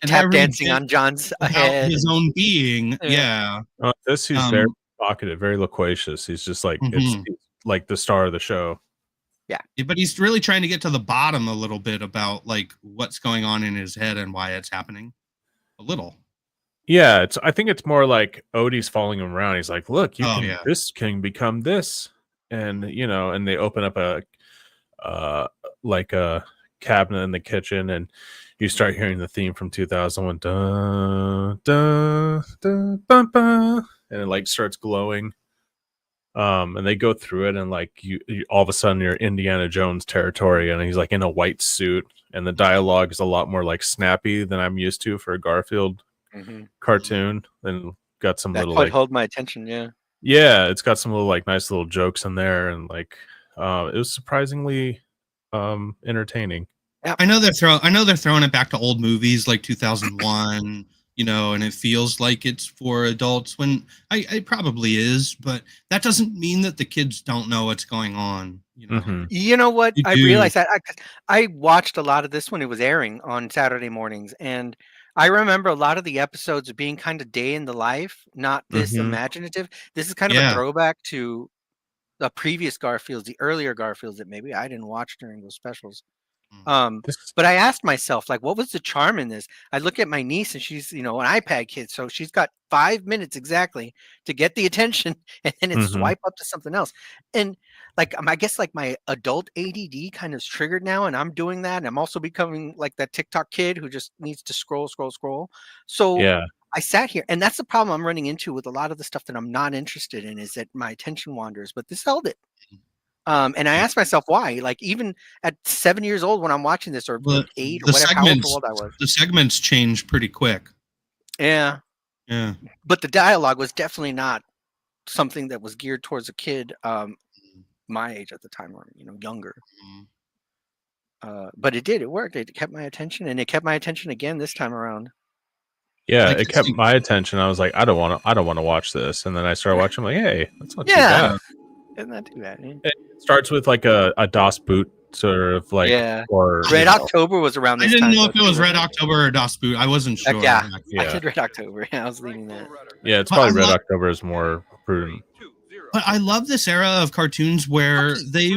tap every dancing bit on John's about head. his own being. Yeah. Yeah. This he's very Um, talkative, very loquacious. He's just like Mhm. it's like the star of the show. But he's really trying to get to the bottom a little bit about like what's going on in his head and why it's happening. A little. Yeah, I think it's more like Odie's following him around. He's like, look, Oh, this can become this. And and they open up a like a cabinet in the kitchen and you start hearing the theme from 2001. Dun, dun, dun, bum, bum, and it like starts glowing. And they go through it and like you all of a sudden you're Indiana Jones territory and he's like in a white suit and the dialogue is a lot more like snappy than I'm used to for a Garfield cartoon. And got some That little quite like hold my attention. Yeah. it's got some little like nice little jokes in there and like it was surprisingly entertaining. I know they're throwing it back to old movies like 2001, and it feels like it's for adults when it probably is, but that doesn't mean that the kids don't know what's going on. Mhm. You know what? You I do. realized that I watched a lot of this when it was airing on Saturday mornings, and I remember a lot of the episodes being kind of day in the life, not this Mhm. imaginative. This is kind of Yeah. a throwback to the previous Garfields, the earlier Garfields that maybe I didn't watch during those specials. This- But I asked myself, like, what was the charm in this? I look at my niece and she's, an iPad kid. So she's got 5 minutes exactly to get the attention and then it's Mhm. swipe up to something else. And like, I guess like my adult ADD kind of is triggered now and I'm doing that. And I'm also becoming like that TikTok kid who just needs to scroll. So Yeah. I sat here and that's the problem I'm running into with a lot of the stuff that I'm not interested in is that my attention wanders, but this held it. And I asked myself why, like even at 7 years old when I'm watching this or But 8 or the whatever, however segments old I was. the segments change pretty quick. Yeah. Yeah. But the dialogue was definitely not something that was geared towards a kid my age at the time or, younger. But it worked. It kept my attention and it kept my attention again this time around. Yeah, Like, it it's kept like- my attention. I was like, I don't want to watch this. And then I started watching. I'm like, hey, that's not too Yeah. bad. Isn't that too bad? It starts with like a DOS boot sort of like, Yeah. or Red you know, October was around I this didn't time. know if though, it was too. Red October or Das Boot. I wasn't sure. Yeah. I Yeah, did Red October. Yeah, I was leaving that. yeah. It's But probably I Red love- October is more prudent. But I love this era of cartoons where they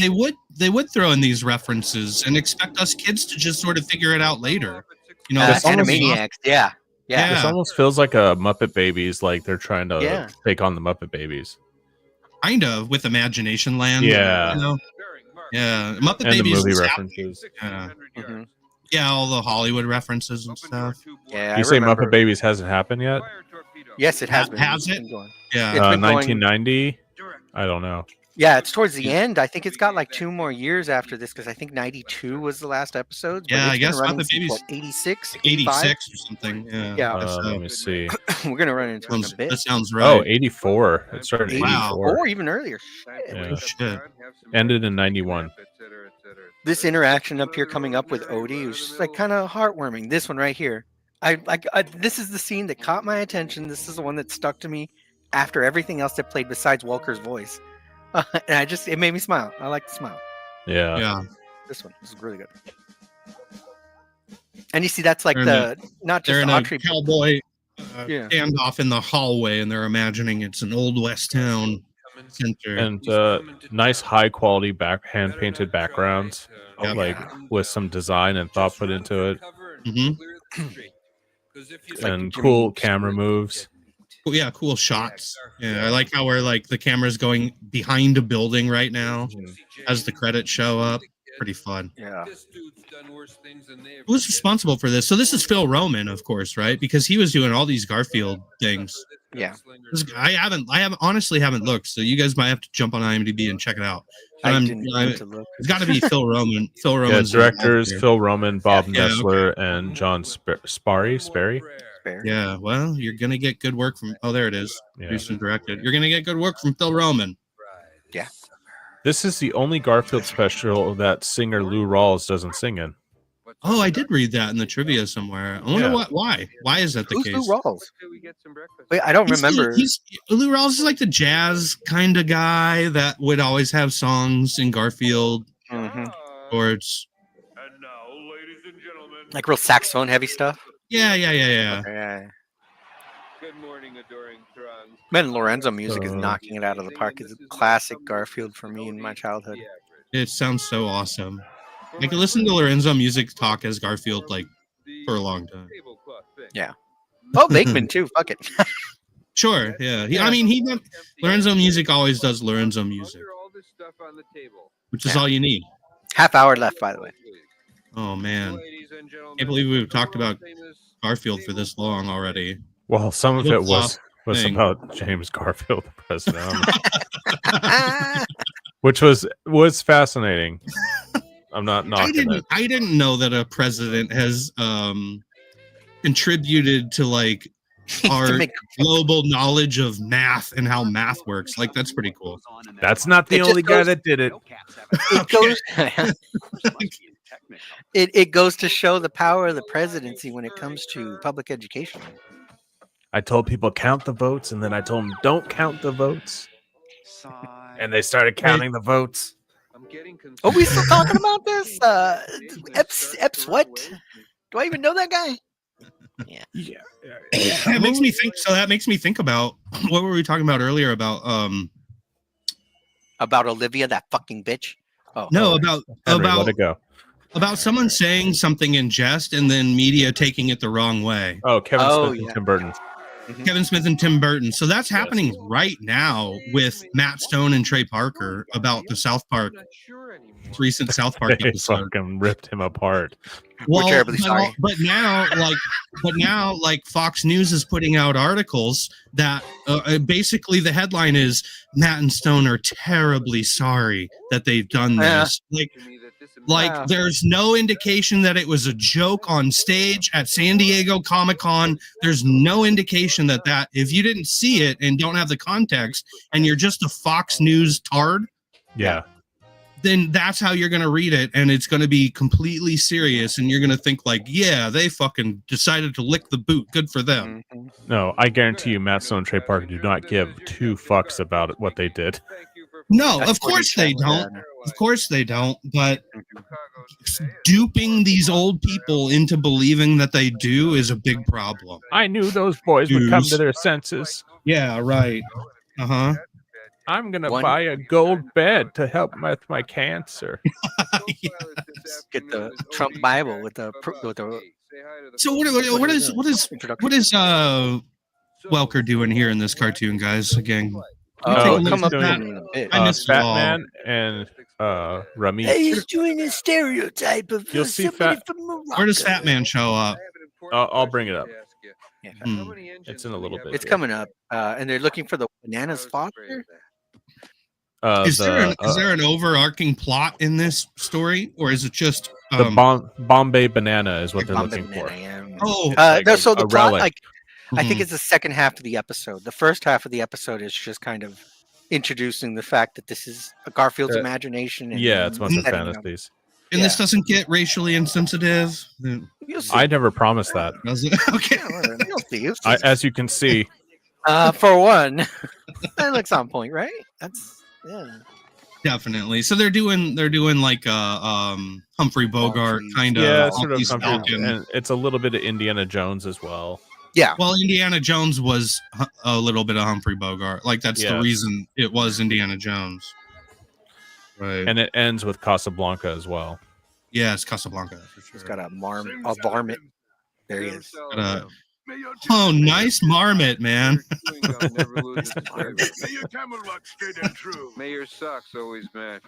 would throw in these references and expect us kids to just sort of figure it out later. You know, It's almost- Animaniacs. Yeah. Yeah. This Yeah. almost feels like a Muppet Babies, like they're trying to Yeah. take on the Muppet Babies. kind of with Imagination Land. Yeah. You know? Yeah. Muppet And the Babies. movie is references. Mhm. Yeah, all the Hollywood references and stuff. Yeah. You I say remember. Muppet Babies hasn't happened yet? Yes, it has been. Has It's it? been going. Yeah. It's been going- 1990. I don't know. Yeah, it's towards the end. I think it's got like 2 more years after this because I think 92 was the last episode. Yeah, I guess running Muppet since, Babies- what, 86, 85? 86 or something. Yeah. Yeah. Let me see. We're gonna run into it in Sounds, a bit. that sounds right. Oh, 84. It started in Wow. 84. Or even earlier. Shit. Yeah. Shit. Ended in 91. This interaction up here coming up with Odie was just like kind of heartwarming. This one right here. I this is the scene that caught my attention. This is the one that stuck to me after everything else that played besides Welker's voice. And it made me smile. I like to smile. Yeah. Yeah. This one is really good. And you see, that's like They're in not They're just in a Audrey. cowboy Yeah. standoff in the hallway, and they're imagining it's an old West town center. And nice high quality hand painted backgrounds, Yeah. like with some design and thought put into it, Mhm. and cool camera moves. Cool- yeah, cool shots. Yeah, I like how we're like the camera's going behind a building right now as the credits show up. Pretty fun. Yeah. Who's responsible for this? So this is Phil Roman, of course, right? Because he was doing all these Garfield things. Yeah. I honestly haven't looked. So you guys might have to jump on IMDb and check it out. I didn't need to look. It's got to be Phil Roman. Phil Yeah, Roman's directors the Phil Roman, Bob Yeah, Nessler, and John Sperry. Spare. Yeah, well, you're gonna get good work from. Oh, there it is. Yeah. Produced and directed. You're gonna get good work from Phil Roman. This is the only Garfield special that singer Lou Rawls doesn't sing in. Oh, I did read that in the trivia somewhere. I wonder Yeah. why. Why is that the Who's case? Lou Rawls? Wait, I don't remember. Lou Rawls is like the jazz kind of guy that would always have songs in Garfield, Mhm. or it's Like real saxophone heavy stuff. yeah. Yeah. Good morning, adoring throngs. Man, Lorenzo music is Uh, knocking it out of the park. It's a classic Garfield for me in my childhood. It sounds so awesome. I could listen to Lorenzo music talk as Garfield like for a long time. Oh, Bakeman too. Fuck it. Sure, yeah. Lorenzo music always does Lorenzo music, which is all you need. Half hour left, by the way. Oh man, can't believe we've talked about Garfield for this long already. Well, some of it was thing. about James Garfield, the president, which was fascinating. I'm not knocking it. I didn't know that a president has contributed to like our make- global knowledge of math and how math works. Like that's pretty cool. That's not the It just only guy goes- that did it. It goes. It goes to show the power of the presidency when it comes to public education. I told people count the votes, and then I told them don't count the votes, and they started counting the votes. Oh, we still talking about this? Epps what? Do I even know that guy? That makes me think. So that makes me think about what were we talking about earlier about About Olivia, that fucking bitch. Oh no about Henry, let it go. about someone saying something in jest and then media taking it the wrong way. Oh, Kevin Oh, Smith and yeah. Tim Burton. Kevin Smith and Tim Burton. So that's happening right now with Matt Stone and Trey Parker about the South Park recent South Park They episode. fucking ripped him apart. We're terribly sorry. But now, like Fox News is putting out articles that basically the headline is Matt and Stone are terribly sorry that they've done Yeah. this. Wow. There's no indication that it was a joke on stage at San Diego Comic-Con. There's no indication that if you didn't see it and don't have the context and you're just a Fox News tard, Yeah. then that's how you're going to read it, and it's going to be completely serious, and you're going to think like, yeah, they fucking decided to lick the boot. Good for them. Mhm. No, I guarantee you, Matt Stone and Trey Parker do not give two fucks about what they did. No, That's of course pretty they sad. don't. Of course they don't. But duping these old people into believing that they do is a big problem. I knew those boys would come to Dudes. their senses. Yeah, right. Uh-huh. I'm gonna One- buy a gold bed to help with my cancer. Get the Trump Bible with the So what is Welker doing here in this cartoon, guys? Again, Oh, he's come up doing- in a bit. I missed it all. Batman and Rami. He's doing a stereotype of You'll see somebody Fat- from Morocco. Where does Fat Man show up? I'll bring it up. Yeah. Hmm. It's in a little bit. It's coming up, and they're looking for the bananas father. Is there an overarching plot in this story, or is it just the Bombay banana is what they're looking for. Oh, like no, so the a plot, relic. like, I think Mhm. it's the second half of the episode. The first half of the episode is just kind of introducing the fact that this is Garfield's imagination. And Yeah, it's a bunch of setting up. fantasies. and this yeah. doesn't get racially insensitive. You'll see. I never promised that. Does it? Okay. Yeah, whatever. You'll see. You'll see. As you can see, For one, that looks on point, right? That's yeah. Definitely. So they're doing like Humphrey Bogart Maltese. kind of. yeah, sort of Maltese Humphrey, Falcon. and it's a little bit of Indiana Jones as well. Yeah. Well, Indiana Jones was a little bit of Humphrey Bogart. Like that's the Yes. reason it was Indiana Jones. Right. And it ends with Casablanca as well. Yes, Casablanca for sure. He's got a varmint. There he is. Oh, nice marmot, man. May your camel rock straight and true. May your socks always match.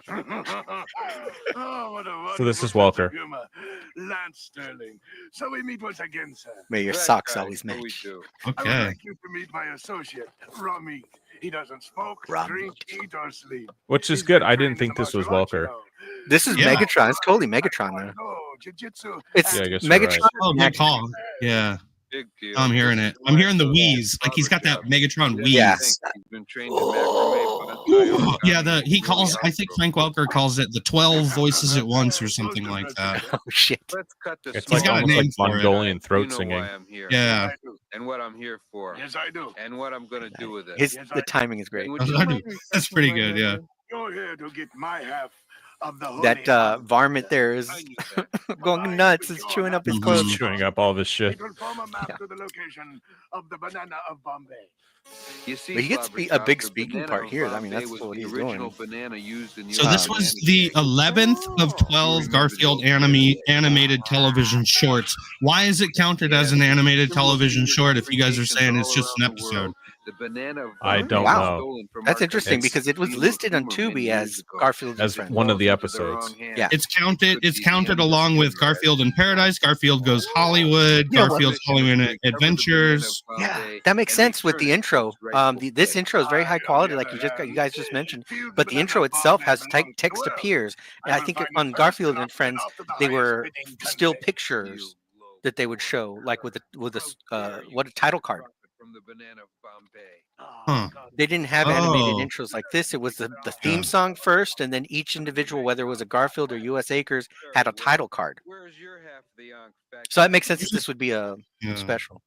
Oh, what a So this is wonderful Welker. sense of humor. Lance Sterling. So we meet once again, sir. May your Right, socks guys, always so we match. do. I would Okay. like you to meet my associate, Rami. He doesn't smoke, Rami. drink, eat, or sleep. Which is He's good. been I didn't trained think this was martial arts, you Welker. know. This is Yeah. Megatron. It's totally Megatron, though. Taekwondo, jiu-jitsu, It's Yeah, I guess you're Megatron. right. Oh, good call. Yeah, Big deal. I'm hearing it. I'm hearing the wheeze. Like he's got that Megatron wheeze. Yeah. He's been trained in macrame, Yeah, I think Frank Welker calls it the 12 voices at once or something like that. Oh shit! Let's cut this. It's He's like got a almost name like for it. Mongolian throat You know singing. why I'm here. Yeah. I do. And what I'm here for. Yes, I do. And what I'm gonna do with it. The timing is great. And would That's you what I mind do. me That's pretty good, yeah. You're here to get my half of the That holy varmint there is I knew that. going nuts. It's chewing up his Mhm. clothes. Chewing up all this It shit. will form a map Yeah. to the location of the banana of Bombay. You see, But he gets Slobber a big Chow, the speaking banana part of here. I mean, Bombay that's was what the he's original doing. banana used in the So this Army was Nanny the Gang. 11th of 12 Garfield animated television shorts. Why is it counted as an animated television short if you guys are saying it's just an episode? The banana of I Bombay don't was know. stolen from That's our interesting country. because it was Deal with listed on humor many Tubi years as ago. Garfield and As Friends. one of the Falls into the episodes. wrong hands. Yeah. It's counted. Could It's be counted the end of along the with samurai. Garfield in Paradise, Garfield Goes Hollywood, Yeah, well- Garfield's Hollywood Adventures. Yeah, that makes sense with the intro. This intro is very high quality, like you guys just mentioned. But the intro itself has text appears, and I think on Garfield and Friends they were still pictures that they would show, like with a title card. From the banana of Bombay. Huh. They didn't have animated Oh. intros like this. It was the theme Yeah. song first, and then each individual, whether it was a Garfield or U.S. Acres, had a title card. Where's your half of the Ankh back So that makes sense that this would be a Yeah. special.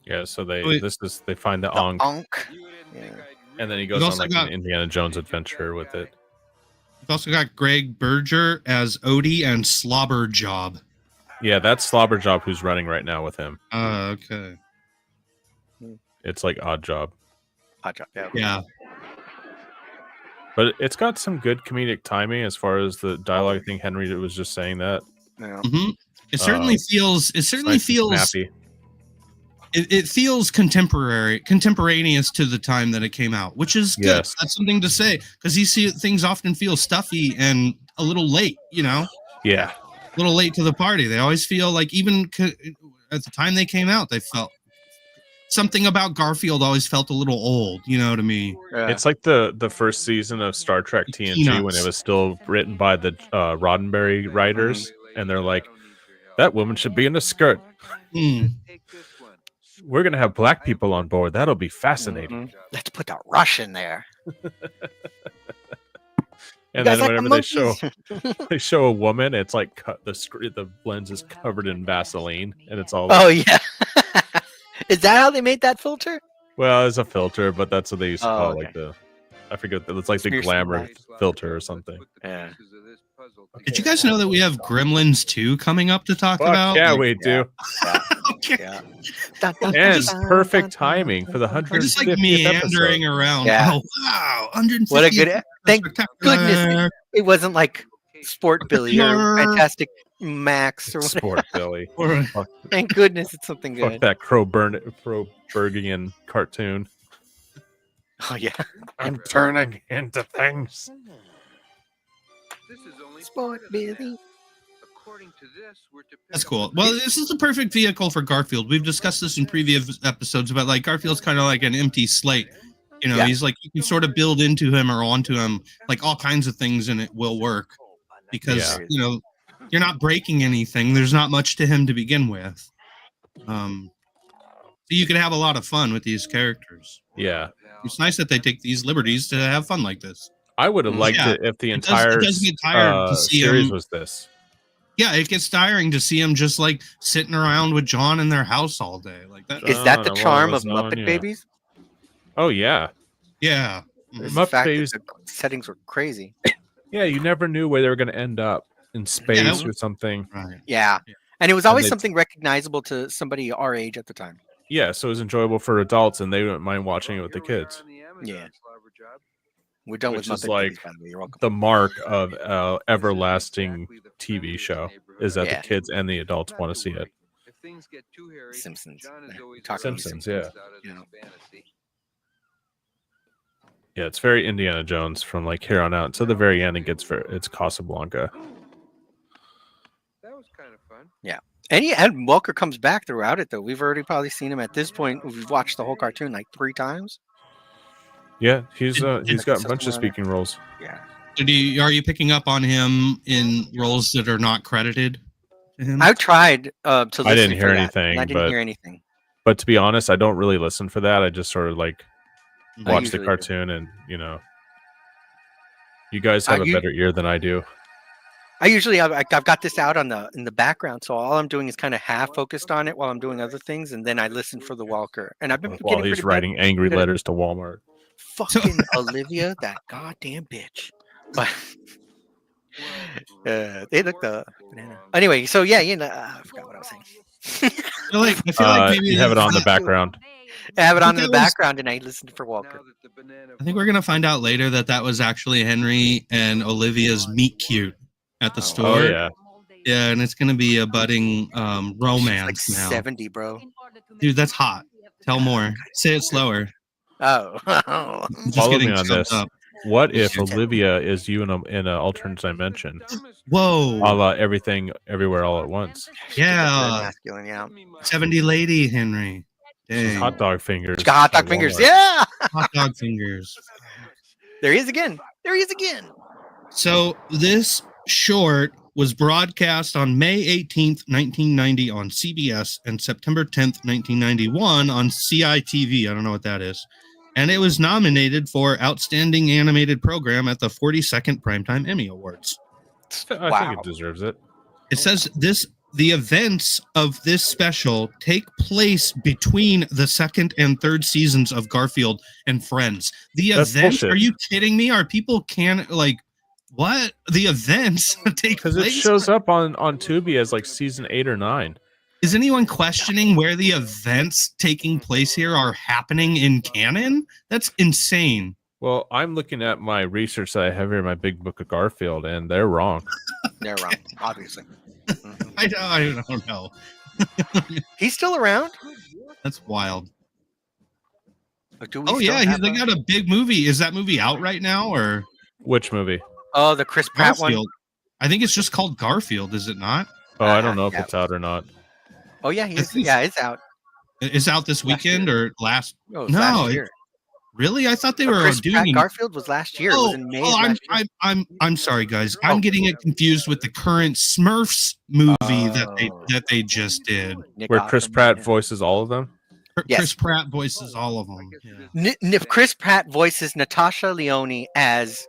Yeah, so they Wait. they find the The Ankh, Ankh. You didn't think Yeah. I'd and then he really goes We've on also like got- an Indiana Jones adventure with it. We've also got Greg Berger as Odie and Slobber Job. Yeah, that's Slobberjob who's running right now with him. Okay. It's like Odd Job, Hot job. Yeah. Yeah. but it's got some good comedic timing as far as the dialogue. I think Henry was just saying that. Yeah. hmm It certainly feels. It It's certainly nice and feels. snappy. It feels contemporaneous to the time that it came out, which is good. Yes. That's something to say because you see things often feel stuffy and a little late. A Yeah, little late to the party. They always feel like even at the time they came out, they felt something about Garfield always felt a little old. To me. Yeah. it's like the first season of Star Trek TNG when Peanuts. it was still written by the Roddenberry writers, and they're like, that woman should be in a skirt. Hmm. take this one. we're gonna have black people on board. That'll be fascinating. Let's put the Rush in there. And guys then like the whenever they show a woman, it's like the lens is covered in Vaseline, and it's all. Oh yeah. Is that how they made that filter? Well, it's a filter, but that's what they used to call okay. like the. I forget. It's like the Smear some glamour light. filter or something. Yeah. Did you guys know that we have Gremlins 2 coming up to talk Fuck about? yeah, Like, we do. okay. Yeah. And perfect timing for the We're just like 150th meandering episode. around. Yeah. Oh wow, 150. What a good. Thank goodness it wasn't like Sport Billy or Yarr. Fantastic Max or whatever. Sport Billy. Or- Fuck, Thank goodness it's something fuck good. that Crow-Bergian cartoon. Oh yeah. I'm turning into things. This is only Sport part of the Billy. map. According to this, we're to pick That's up cool. the Well, pieces. this is the perfect vehicle for Garfield. We've discussed this in previous episodes about like Garfield's kind of like an empty slate. You know, Yeah. he's like you can sort of build into him or onto him like all kinds of things, and it will work because Yeah. you know you're not breaking anything. There's not much to him to begin with. So you can have a lot of fun with these characters. Yeah. It's nice that they take these liberties to have fun like this. I would have liked Yeah. it if the It does- entire it does get tired to see series him- was this. Yeah, it gets tiring to see him just like sitting around with John in their house all day. Like that. Is that the John, charm what of was on Muppet you? Babies? Oh yeah. Yeah. It's Muppet the fact Babies- that the settings were crazy. Yeah, you never knew where they were going to end up in space Yeah. or something. Right. Yeah. And it was always they- something recognizable to somebody our age at the time. Yeah, so it was enjoyable for adults, and they wouldn't mind watching it with the Here we are kids. on the Amazon Yeah. slobber job. We're done Which with is Muppet like Babies, by the way. You're welcome. The mark of everlasting TV show is that Yeah. the kids and the adults want to see it. If things get too hairy, Simpsons. John is Yeah, always talk ready to Simpsons, get yeah. us out of this Yeah. fantasy. Yeah, it's very Indiana Jones from like here on out to the very end. It's Casablanca. That was kind of fun. And Welker comes back throughout it, though. We've already probably seen him at this point. We've watched the whole cartoon like 3 times. Yeah, he's got a bunch of Somewhere in speaking roles. Yeah. Are you picking up on him in roles that are not credited to him? I tried to listen. I didn't for hear that, anything, and I didn't but- hear anything. But to be honest, I don't really listen for that. I just sort of like I watch the usually do. cartoon, and you guys have a better ear than I do. I've got this out in the background, so all I'm doing is kind of half focused on it while I'm doing other things, and then I listen for the Welker. And I've been While getting he's pretty writing angry good at- letters to Walmart. fucking Olivia, that goddamn bitch. But they look the banana. Anyway, so yeah, I forgot what I was saying. I feel like maybe You have it on the background. I have it I on think in the that was- background, and I listened for Welker. Now that the banana I think we're gonna find out later that was actually Henry and Olivia's meet cute at the store. Oh yeah, Yeah, and it's gonna be a budding She's like romance now. 70, bro. Dude, that's hot. Tell more. Say it slower. Oh, I'm just Follow getting me on choked this. up. What if Sure. Olivia is you in an alternate dimension, Whoa. a la Everything Everywhere All at Once? Yeah. masculine, yeah. 70 lady Henry. Dang. Hot dog fingers. She's got hot dog at fingers. Walmart. Yeah, Hot dog fingers. there he is again. There he is again. So this short was broadcast on May 18th, 1990 on CBS and September 10th, 1991 on CITV. I don't know what that is. And it was nominated for Outstanding Animated Program at the 42nd Primetime Emmy Awards. I Wow. think it deserves it. It says the events of this special take place between the second and third seasons of Garfield and Friends. The That's events? bullshit. Are you kidding me? Are people what? The events take Because it place? shows up on Tubi as like season 8 or 9. Is anyone questioning where the events taking place here are happening in canon? That's insane. Well, I'm looking at my research that I have here in my big book of Garfield, and they're wrong. They're wrong, obviously. Mhm. I don't know. He's still around. That's wild. Like, do we Oh still yeah, have they got a big movie. Is that movie out right now or Which movie? Oh, the Chris Pratt one. Garfield? I think it's just called Garfield. Is it not? Oh, I don't know if Yeah. it's out or not. Oh yeah, This is- it's out. It's out this Last weekend year. or last? Oh, it was No, last it- year. Really? I thought they But were Chris Pratt doing. Garfield was last year. It was in May. of I'm, last year. I'm sorry, guys. Oh. I'm getting it confused with the current Smurfs movie Oh. that they just did. Nick Where Chris Offerman, Pratt yeah. voices all of them. Yes. Chris Pratt voices all of them. Yeah. Chris Pratt voices Natasha Lyonne as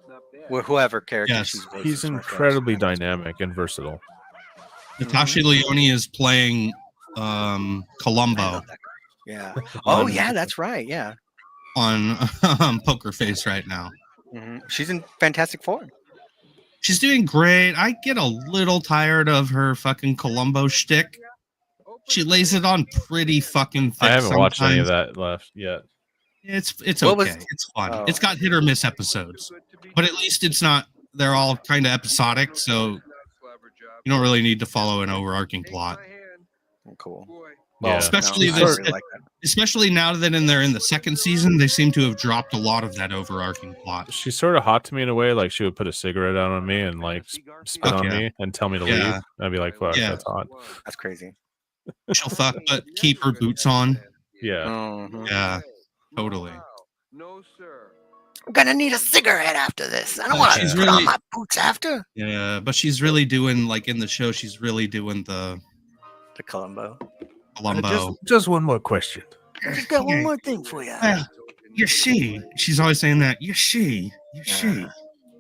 Not bad. whoever character Yes. she's voicing. He's incredibly dynamic and versatile. Natasha Lyonne is playing I Columbo love that girl. Yeah. Oh yeah, that's right. Yeah. on Poker Face right now. She's in Fantastic Four. She's doing great. I get a little tired of her fucking Columbo shtick. She lays it on pretty fucking thick. I haven't watched any of sometimes. that left yet. It's What okay. was- It's fun. Oh. It's got hit or miss episodes, but at least it's not. They're all kind of episodic, so you don't really need to follow an overarching plot. Oh, cool. Yeah. Especially I this- really like that. Especially now that they're in the second season, they seem to have dropped a lot of that overarching plot. She's sort of hot to me in a way. Like she would put a cigarette out on me and like spit on Yeah. me and tell me to Yeah. leave. I'd be like, fuck, Yeah. that's hot. That's crazy. She'll fuck, but keep her boots on. Yeah. Mhm. Yeah, totally. No, sir. I'm gonna need a cigarette after this. I don't Uh, want to she's put really- on my boots after Yeah, but she's really doing like in the show. She's really doing the the Columbo. Columbo. Just one more question. Just got one Okay. more thing for you. Well, you see, she's always saying that. You see.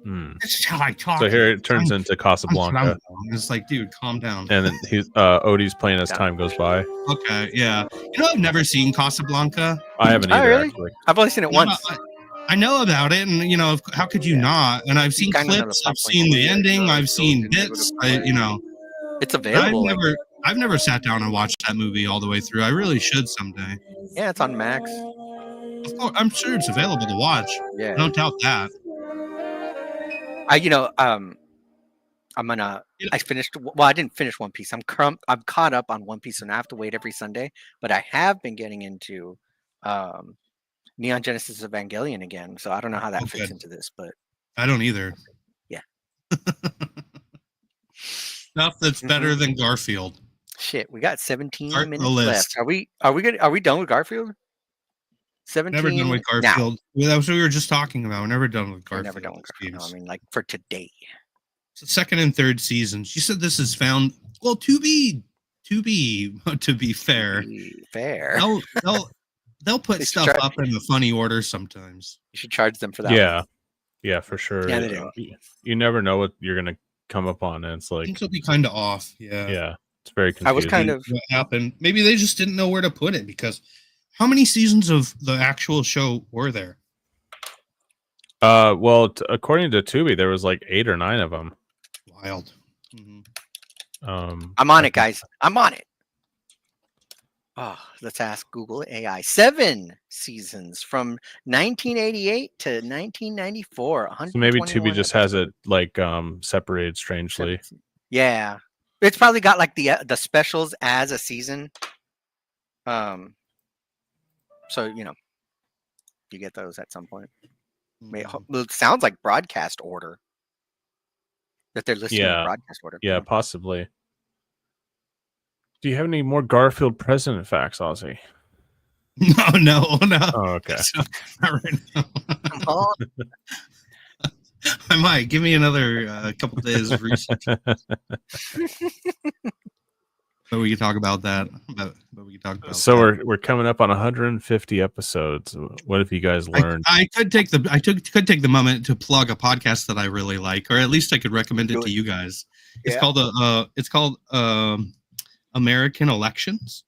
Hmm. This is how I talk. So here it turns I'm- into Casablanca, I'm- It's like, dude, calm down. and then he's Odie's playing as time goes by. Okay, yeah. You know, I've never seen Casablanca. I haven't Oh, either really? actually. I've only seen it once. I know about it, and you know, how could you not? And I've seen kinda know the clips. plot I've point. seen the ending. I've seen bits. It's I've available. I've never sat down and watched that movie all the way through. I really should someday. Yeah, it's on Max. Of course, I'm sure it's available to watch. I Yeah. don't doubt that. I'm gonna. I finished. Well, I didn't finish One Piece. I'm caught up on One Piece, and I have to wait every Sunday. But I have been getting into Neon Genesis Evangelion again. So I don't know how that Oh, fits good. into this, but I don't either. Yeah. Stuff that's better than Garfield. shit, we got 17 Start the minutes list. left. Are we good? Are we done with Garfield? 17. Never done with Nah, Garfield. Well, that was what we were just talking about. We're never done with we're Garfield. never done with Garfield. No, I Games. mean, like for today. It's the second and third season. She said this is found. Well, to be fair, Fair. they'll put They should stuff try- up in a funny order sometimes. You should charge them for that. Yeah, yeah, for sure. Yeah, they do. You never know what you're gonna come up on, and it's like, Things will be kind of off. Yeah. yeah, it's very confusing. I was kind of. What happened? Maybe they just didn't know where to put it because how many seasons of the actual show were there? Well, according to Tubi, there was like 8 or 9 of them. Wild. Mhm. I'm on it, guys. I'm on it. Oh, let's ask Google AI. 7 seasons from 1988 to 1994. So maybe 121 Tubi just has it like separated strangely. episodes. Yeah, it's probably got like the specials as a season. So you get those at some point. Mhm. Well, it sounds like broadcast order. That they're listening Yeah. to broadcast order. Yeah, possibly. Do you have any more Garfield president facts, Ozzy? No. Oh, okay. Not right now. Come on. I might give me another couple days of research. But we can talk about that. But we can talk about. So that. we're coming up on 150 episodes. What have you guys learned? I could take the moment to plug a podcast that I really like, or at least I could recommend it Do to it. you guys. It's Yeah. called American Elections.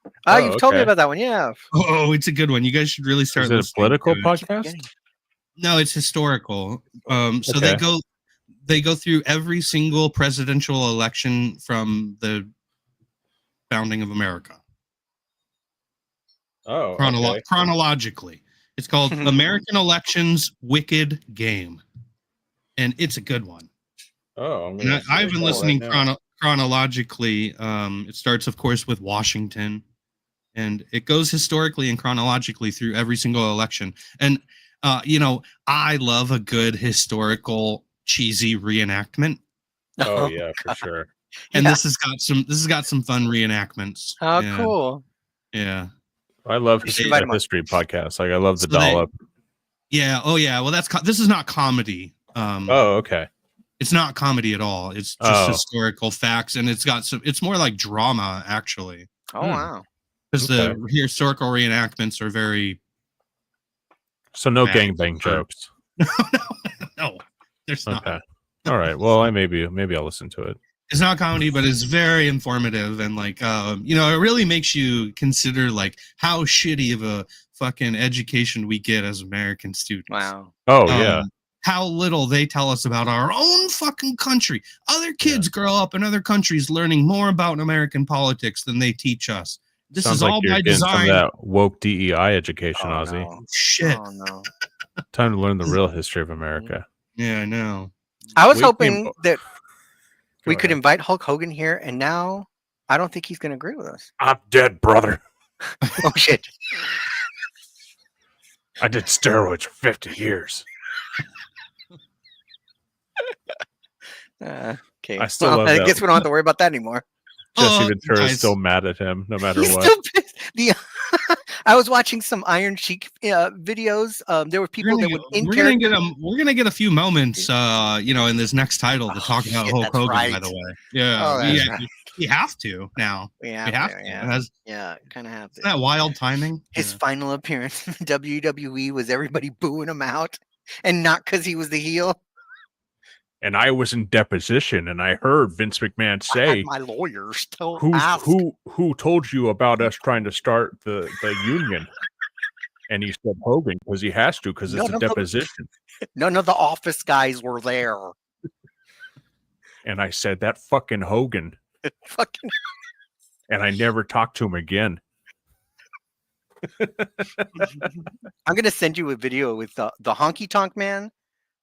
Oh, Oh, you've told me okay. about that one. Yeah. Oh, it's a good one. You guys should really start. Is it a listening political to it. podcast? No, it's historical. So Okay. they go through every single presidential election from the founding of America. Oh, okay. Chronologically. It's called American Elections Wicked Game. And it's a good one. Oh, I'm And gonna I've been search listening that right now. chronologically. It starts, of course, with Washington, and it goes historically and chronologically through every single election. And I love a good historical cheesy reenactment, Oh yeah, for sure. and Yeah. this has got some fun reenactments. Oh, Yeah, cool. Yeah, I love You should history, invite 'em on. history podcasts. Like I love the So they- dollop. yeah. Oh yeah. Well, this is not comedy. Oh, okay. It's not comedy at all. It's just Oh. historical facts, and it's more like drama actually. Oh, Hmm. wow. because the historical reenactments are very. So no Bad. gangbang jokes. No, there's not. Okay. All right. Well, maybe I'll listen to it. It's not comedy, but it's very informative and like it really makes you consider like how shitty of a fucking education we get as American students. Wow. Oh yeah. How little they tell us about our own fucking country. Other kids grow up in other countries learning more about American politics than they teach us. This Sounds is like all you're by getting some of design. that woke DEI education, Oh, Ozzy. no. Shit. Oh no. Time to learn the real history of America. Yeah, I know. I was We hoping came- that we Go could ahead. invite Hulk Hogan here, and now I don't think he's going to agree with us. I'm dead, brother. Oh shit. I did steroids for 50 years. Okay. I still well, love I that. guess we don't have to worry about that anymore. Jesse Oh, Ventura nice. is still mad at him, no matter He's what. still pissed. I was watching some Iron Sheik videos. There were people that would in we're gonna get a few moments in this next title to Oh, talk about shit, Hulk that's Hogan, by right. the way. Yeah, Oh, that's right. we have to now. We We have have to, to. yeah. It has Yeah, kind of have to. that wild timing. His Yeah. final appearance in the WWE was everybody booing him out, and not because he was the heel. And I was in deposition, and I heard Vince McMahon I had say, my lawyers to "Who ask. who told you about us trying to start the union?" And he said Hogan because he has to because it's No, a deposition. None of the office guys were there. And I said that fucking Hogan, Fucking. and I never talked to him again. I'm gonna send you a video with the Honky Tonk Man,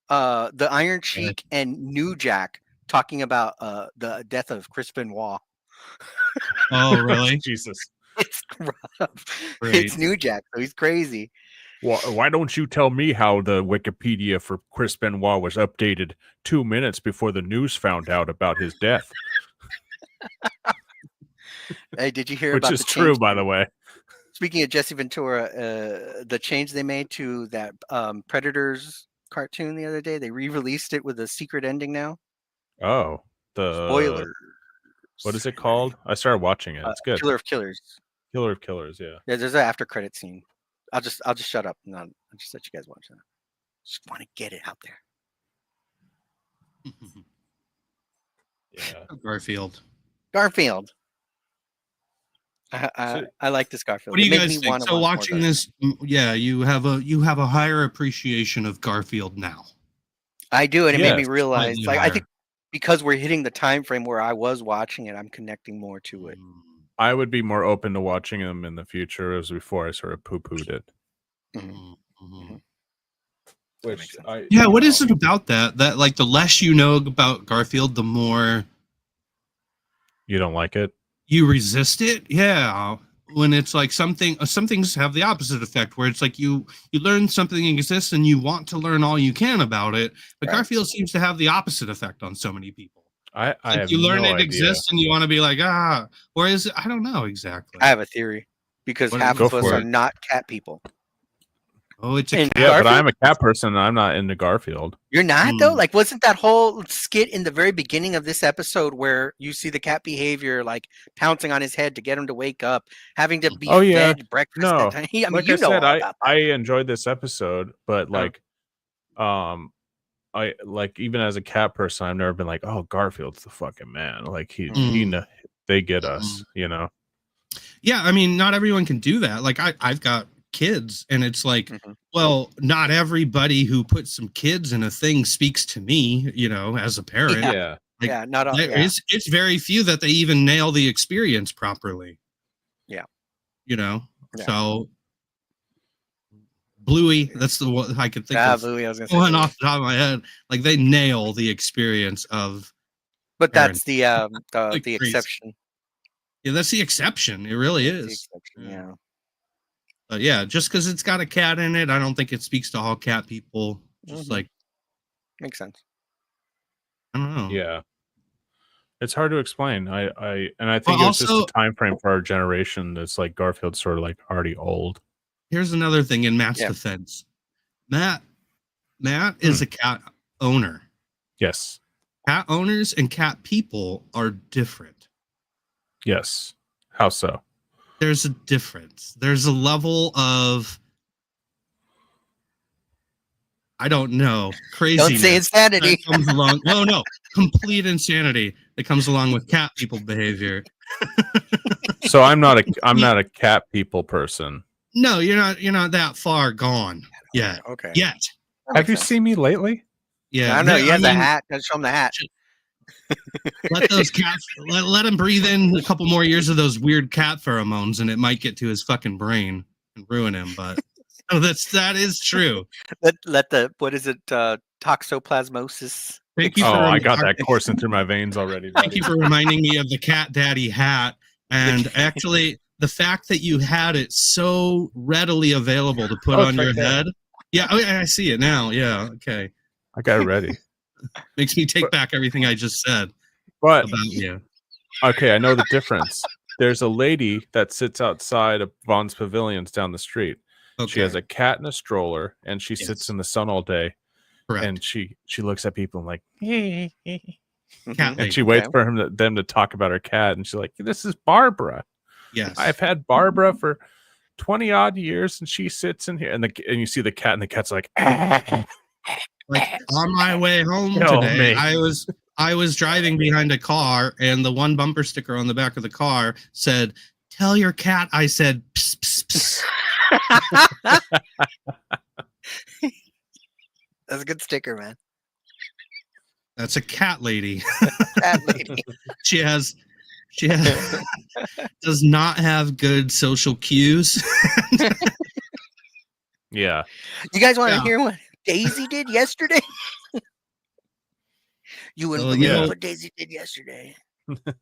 the Iron Sheik, and New Jack talking about the death of Chris Benoit. Oh, really? Jesus. It's rough. Great. It's New Jack, so he's crazy. Why don't you tell me how the Wikipedia for Chris Benoit was updated 2 minutes before the news found out about his death? Hey, did you hear Which about is the true, change? by the way. Speaking of Jesse Ventura, the change they made to that Predators cartoon the other day, they re-released it with a secret ending now. Oh, the Spoiler. What is it called? I started watching it. It's good. Killer of Killers. Killer of Killers. Yeah. Yeah, there's an after credit scene. I'll just shut up. No, I'll just let you guys watch that. Just want to get it out there. Yeah. Garfield. Garfield. I like this Garfield. What do It you made guys me think? wanna So watch more watching Garfield. this, you have a higher appreciation of Garfield now. I do, and it made me Yes, realize, slightly like, I higher. think because we're hitting the time frame where I was watching it, I'm connecting more to it. I would be more open to watching them in the future as before I sort of poo-pooed it. Mhm. Mhm. That makes sense. Yeah, what is it about that? That like the less you know about Garfield, the more You don't like it? you resist it. Yeah, when it's like some things have the opposite effect, where it's like you learn something exists and you want to learn all you can about it. But Right. Garfield seems to have the opposite effect on so many people. I Like have you learn no it idea. exists and you want to be like or is it? I don't know exactly. I have a theory because What- half Go of us for are it. not cat people. Oh, it's a And cat. Yeah, but Garfield? I'm a cat person and I'm not into Garfield. You're not though. Hmm. Like, wasn't that whole skit in the very beginning of this episode where you see the cat behavior, like pouncing on his head to get him to wake up, having to be Oh, yeah. fed breakfast? No. at time? I mean, Like you I know said, all about that. I enjoyed this episode, but like, I like even as a cat person, I've never been like, oh, Garfield's the fucking man. Like he they get us, you know. Yeah, I mean, not everyone can do that. Like I've got kids, and it's like, Mhm. well, not everybody who puts some kids in a thing speaks to me, as a parent. Yeah. Like, Yeah, not all. There- Yeah. It's very few that they even nail the experience properly. Yeah. Yeah. Yeah. So Bluey, that's the one I could think of. Louis, I was gonna say. One Louis. off the top of my head, like they nail the experience of. But that's the Like the crazy. exception. Yeah, that's the exception. It really That's the is. exception, Yeah. yeah. But yeah, just because it's got a cat in it, I don't think it speaks to all cat people. Just Mhm. like Makes sense. I don't know. Yeah. It's hard to explain. I think Well, it's just also- a time frame for our generation that's like Garfield's sort of like already old. Here's another thing in Matt's Yeah. defense. Matt is a cat owner. Yes. Cat owners and cat people are different. Yes. How so? there's a difference. There's a level of, I don't know, craziness. Don't say insanity. That comes along. No, complete insanity that comes along with cat people behavior. So I'm not a cat people person. No, you're not that far gone yet. Okay. Yet. Have you seen me lately? Yeah. I don't know. there- He has I a mean, hat. Let's show him the hat. Let those cats let him breathe in a couple more years of those weird cat pheromones, and it might get to his fucking brain and ruin him. But that is true. Let the what is it? Toxoplasmosis. Thank you. Oh, for I got that coursing through my veins already. Thank buddy. you for reminding me of the Cat Daddy hat. And actually, the fact that you had it so readily available to put Oh, on it's your right there. head. Yeah, I see it now. Yeah, okay. I got it ready. Makes me take back everything I just said But about you. okay, I know the difference. There's a lady that sits outside of Vaughn's Pavilions down the street. Okay. She has a cat in a stroller, and she Yes. sits in the sun all day. Correct. And she looks at people and like, Cat and she waits Okay. for them to talk about her cat, and she's like, "This is Barbara. Yes. I've had Barbara for 20 odd years, and she sits in here." And you see the cat, and the cat's like, Like on my way home Kill today, me. I was driving behind a car, and the one bumper sticker on the back of the car said, "Tell your cat I said pss, pss, pss." That's a good sticker, man. That's a cat lady. Cat lady. She has does not have good social cues. "Yeah, You guys want to Yeah. hear what Daisy did yesterday? You wouldn't Well, believe yeah. what Daisy did yesterday.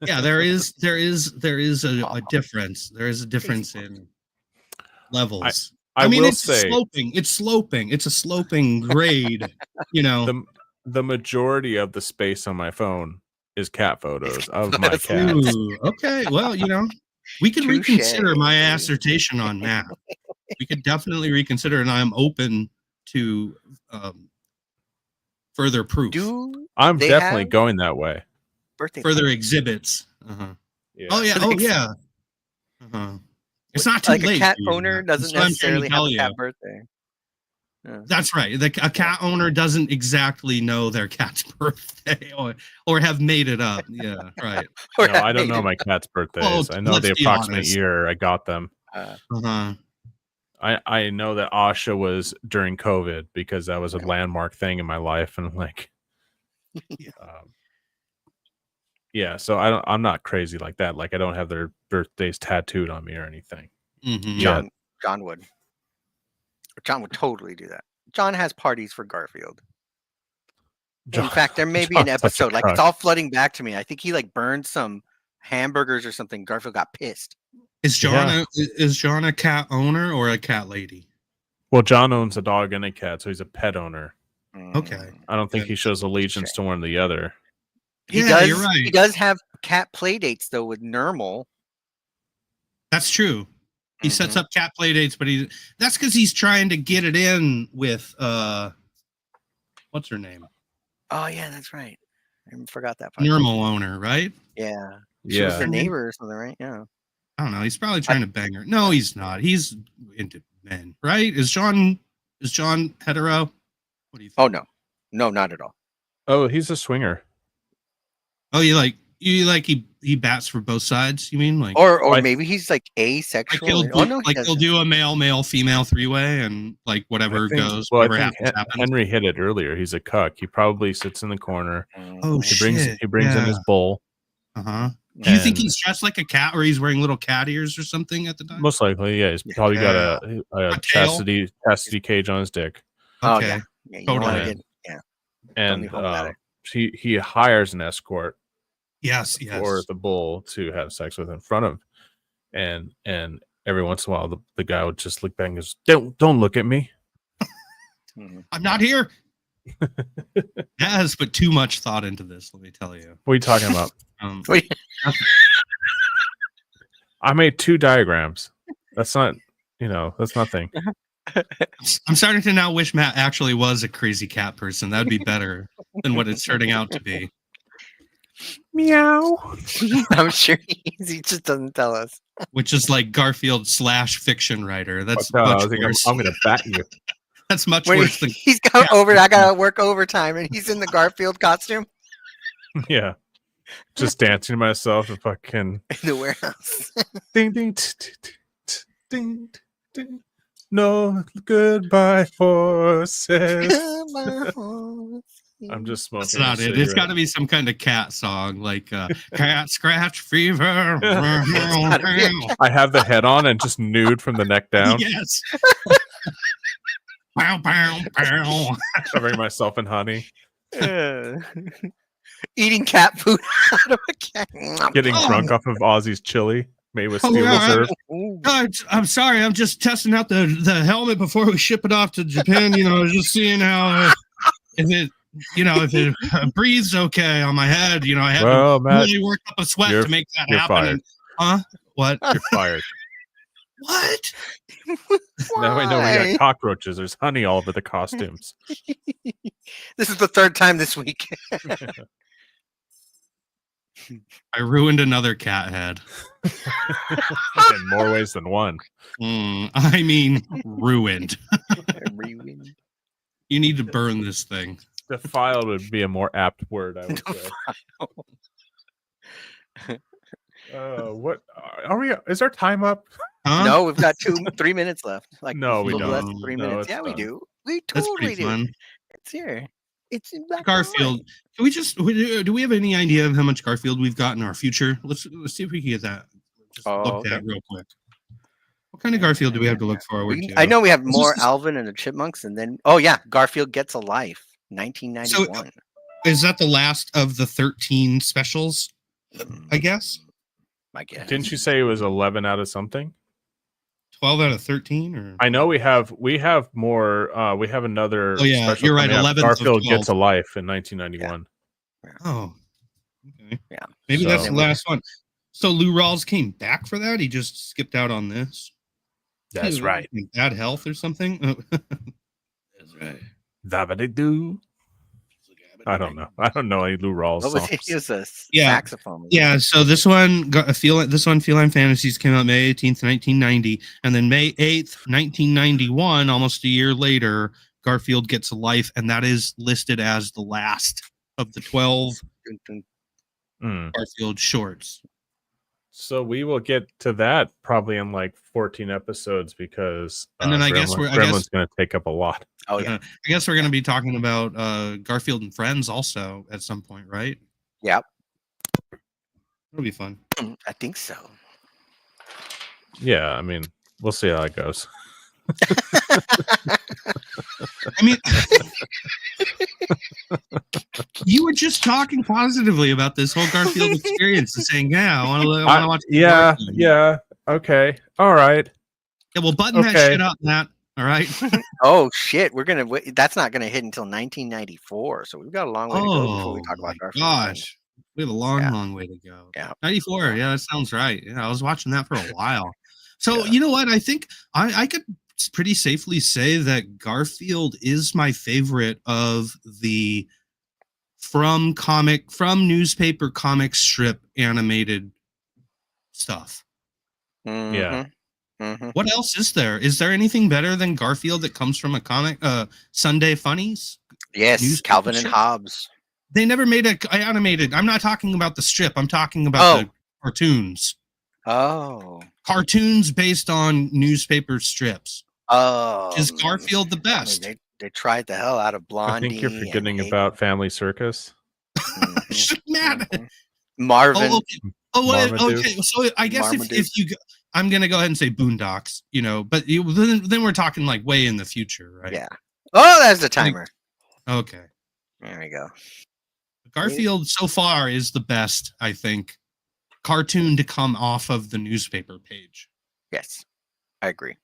Yeah, there is a difference. There is a difference in levels. I mean, will it's say sloping. It's sloping. It's a sloping grade. You know. the majority of the space on my phone is cat photos of my That's cat." Ooh, okay. Well, we could Touche. reconsider my assertion on that. We could definitely reconsider, and I'm open to further proof, Do I'm They definitely have- going that way. birthday further party. exhibits. Uh-huh. Yeah. Oh yeah. For the Oh ex- yeah. Uh-huh. It's not too like late. a cat to do owner that. doesn't That's what I'm trying to necessarily have tell a you. cat birthday. That's right. A cat owner doesn't exactly know their cat's birthday or have made it up. Yeah, right. Or No, have I don't made know it- my cat's birthdays. Well, I know let's the be approximate honest. year I got them. Uh-huh. I know that Asha was during COVID because that was a landmark thing in my life, and I'm like, yeah. So I'm not crazy like that. Like I don't have their birthdays tattooed on me or anything. Mhm. Yeah. John would. John would totally do that. John has parties for Garfield. In fact, there may be an John's such a episode, like it's cuck. all flooding back to me. I think he like burned some hamburgers or something. Garfield got pissed. Is John a cat owner or a cat lady? Well, John owns a dog and a cat, so he's a pet owner. Okay. I don't think Yeah. he shows allegiance to one or the other. He Yeah, does. you're right. He does have cat play dates though with Nermal. That's true. He sets Mhm. up cat play dates, but that's because he's trying to get it in with what's her name? Oh yeah, that's right. I forgot that part. Normal owner, right? Yeah. She was Yeah. their neighbor or something, right? Yeah. I don't know. He's probably trying to bang her. No, he's not. He's into men, right? Is John hetero? What do you think? Oh no, no, not at all. Oh, he's a swinger. Oh, you like he bats for both sides, you mean? Like Or I- maybe he's like asexual. he'll do, Oh no, he he'll doesn't. do a male female three-way and like whatever I think- goes, Well, I whatever think happens. Henry hit it earlier. He's a cuck. He probably sits in the corner. Oh He brings shit. he brings in his bowl. Uh-huh. Do you think and he's dressed like a cat or he's wearing little cat ears or something at the time? most likely, yeah. He's probably got a A tail? chastity cage on his dick, Oh, Okay. yeah. Yeah, you don't wanna Totally. get- yeah. and be problematic. he hires an escort Yes. for the bull to have sex with in front of, and every once in a while the guy would just look back and goes, "Don't look at me." Mhm. I'm not here. That has put too much thought into this, let me tell you. What are you talking about? Wait, I made 2 diagrams. That's not, that's nothing. I'm starting to now wish Matt actually was a crazy cat person. That'd be better than what it's turning out to be. Meow. I'm sure he just doesn't tell us. which is like Garfield / fiction writer. That's I much was thinking, worse. I'm gonna bat you. That's much When worse than he's got I gotta work overtime, and he's in the Garfield costume Yeah, just dancing to myself and fucking in the warehouse. ding ding ding ding. No goodbye horses. I'm just smoking. that's not it. It's got to be some kind of cat song, like "Cat Scratch Fever." I have the head on and just nude from the neck down, Yes. Pow, pow, pow. covering myself in honey, Eating cat food out of a cat. getting Oh. drunk off of Ozzy's chili made with Oh, steel yeah. reserve. I'm sorry. I'm just testing out the helmet before we ship it off to Japan. Just seeing how if it breathes okay on my head. I had Well, to Matt, really work up a sweat you're- to make that you're happen. fired. Huh? What? You're fired. What? Now we know we Why? got cockroaches. There's honey all over the costumes. This is the third time this week. I ruined another cat head. In more ways than one. I mean, ruined. You need to burn this thing. Defiled would be a more apt word, I would say. What are we? Is our time up? Huh? No, we've got 3 minutes left. Like No, we a little less don't. than 3 No, minutes. it's Yeah, we done. do. We That's totally pretty do. fun. It's here. It's in black and Garfield. Can we just do we have any idea of how much Garfield we've got in our future? Let's see if we can get that. Just look that real quick. What kind of Garfield do we have to look forward to? I know we have This more is- Alvin and the Chipmunks, and then Garfield Gets a Life, 1991. Is that the last of the 13 specials? I guess I guess. Didn't you say it was 11 out of something? 12 out of 13, or I know we have more. We have another. Oh, yeah, special you're right, coming up. 11th of Garfield 12. Gets a Life in 1991. oh, okay, Yeah. maybe that's So- the last one. So Lou Rawls came back for that. He just skipped out on this. That's right. Bad health or something. That's right. Zabba-dee-doo. I don't know. I don't know any Lou Rawls What was songs. it? It was a Yeah. saxophone. Yeah, so this one Feline Fantasies came out May 18th, 1990, and then May 8th, 1991, almost a year later, Garfield Gets a Life, and that is listed as the last of the 12 Mm. Garfield shorts. So we will get to that probably in like 14 episodes because And then I guess Gremlin's going to take up a lot. Oh yeah. I guess we're going to be talking about Garfield and Friends also at some point, right? Yep. It'll be fun. I think so. Yeah, I mean, we'll see how it goes. I mean, you were just talking positively about this whole Garfield experience and saying, "Yeah, I want to watch." Yeah. Okay. All right. Yeah, well, button that Okay. shit up, Matt. All right. Oh shit, that's not gonna hit until 1994, so we've got a long way to go before we Oh talk my about Garfield. and Friends. gosh, we have a long, Yeah. long way to go. Yeah. 94. Yeah, that sounds right. Yeah, I was watching that for a while. So Yeah. you know what? I think I could pretty safely say that Garfield is my favorite of the from newspaper comic strip animated stuff. Yeah. Mhm. What else is there? Is there anything better than Garfield that comes from a comic? Sunday Funnies? Yes, Newspaper Calvin and strip? Hobbes. They never made a animated. I'm not talking about the strip. I'm talking about the cartoons. Oh. Cartoons based on newspaper strips. Oh. Is Garfield the I mean, best? they tried the hell out of I Blondie. think you're and forgetting Abe. about Family Circus. Mhm. Matt. Mhm. Marvin. Oh, okay. Marmaduke. Okay. So I guess Marmaduke. if you, I'm gonna go ahead and say Boondocks. But then we're talking like way in the future, right? Yeah. Oh, that's the timer. Okay. There we go. Garfield so far is the best, I think, cartoon to come off of the newspaper page. Yes, I agree.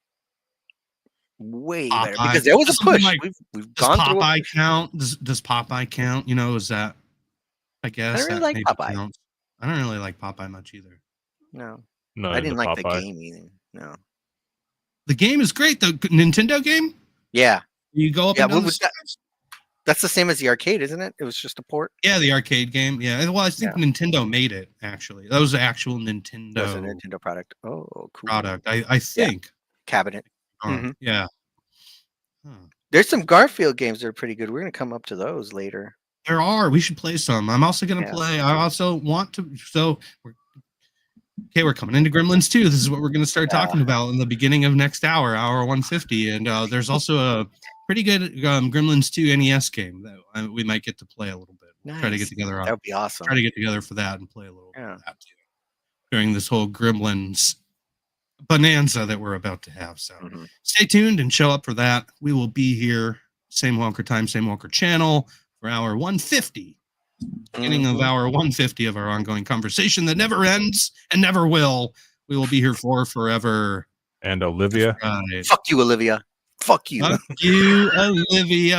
Way Popeye. better because there was a Something push. like- We've Does gone through. Popeye count? Does Popeye count? Is that? I guess really that like maybe Popeye. counts. I don't really like Popeye much either. No, No, I didn't like the Popeye. game either. No. The game is great. The Nintendo game. Yeah. You go up Yeah, and down what the was that? steps. That's the same as the arcade, isn't it? It was just a port. Yeah, the arcade game. Yeah. Well, I think Nintendo made it, actually. That was the actual Nintendo It was a Nintendo product. Oh, cool. product. I think. Cabinet. Yeah. Huh. There's some Garfield games that are pretty good. We're gonna come up to those later. There are. We should play some. I'm also going to Yeah. play. I also want to. So, we're coming into Gremlins 2. This is what we're going to start talking about in the beginning of next hour 150. And there's also a pretty good Gremlins 2 NES game that we might get to play a little bit. Try to get together on. That would be awesome. Try to get together for that and play a little bit Yeah. of that too during this whole Gremlins bonanza that we're about to have. So stay tuned and show up for that. We will be here, same Welker time, same Welker channel, for hour 150. Beginning of hour 150 of our ongoing conversation that never ends and never will. We will be here for forever. And Olivia. Right. Fuck you, Olivia. Fuck you. Fuck you, Olivia.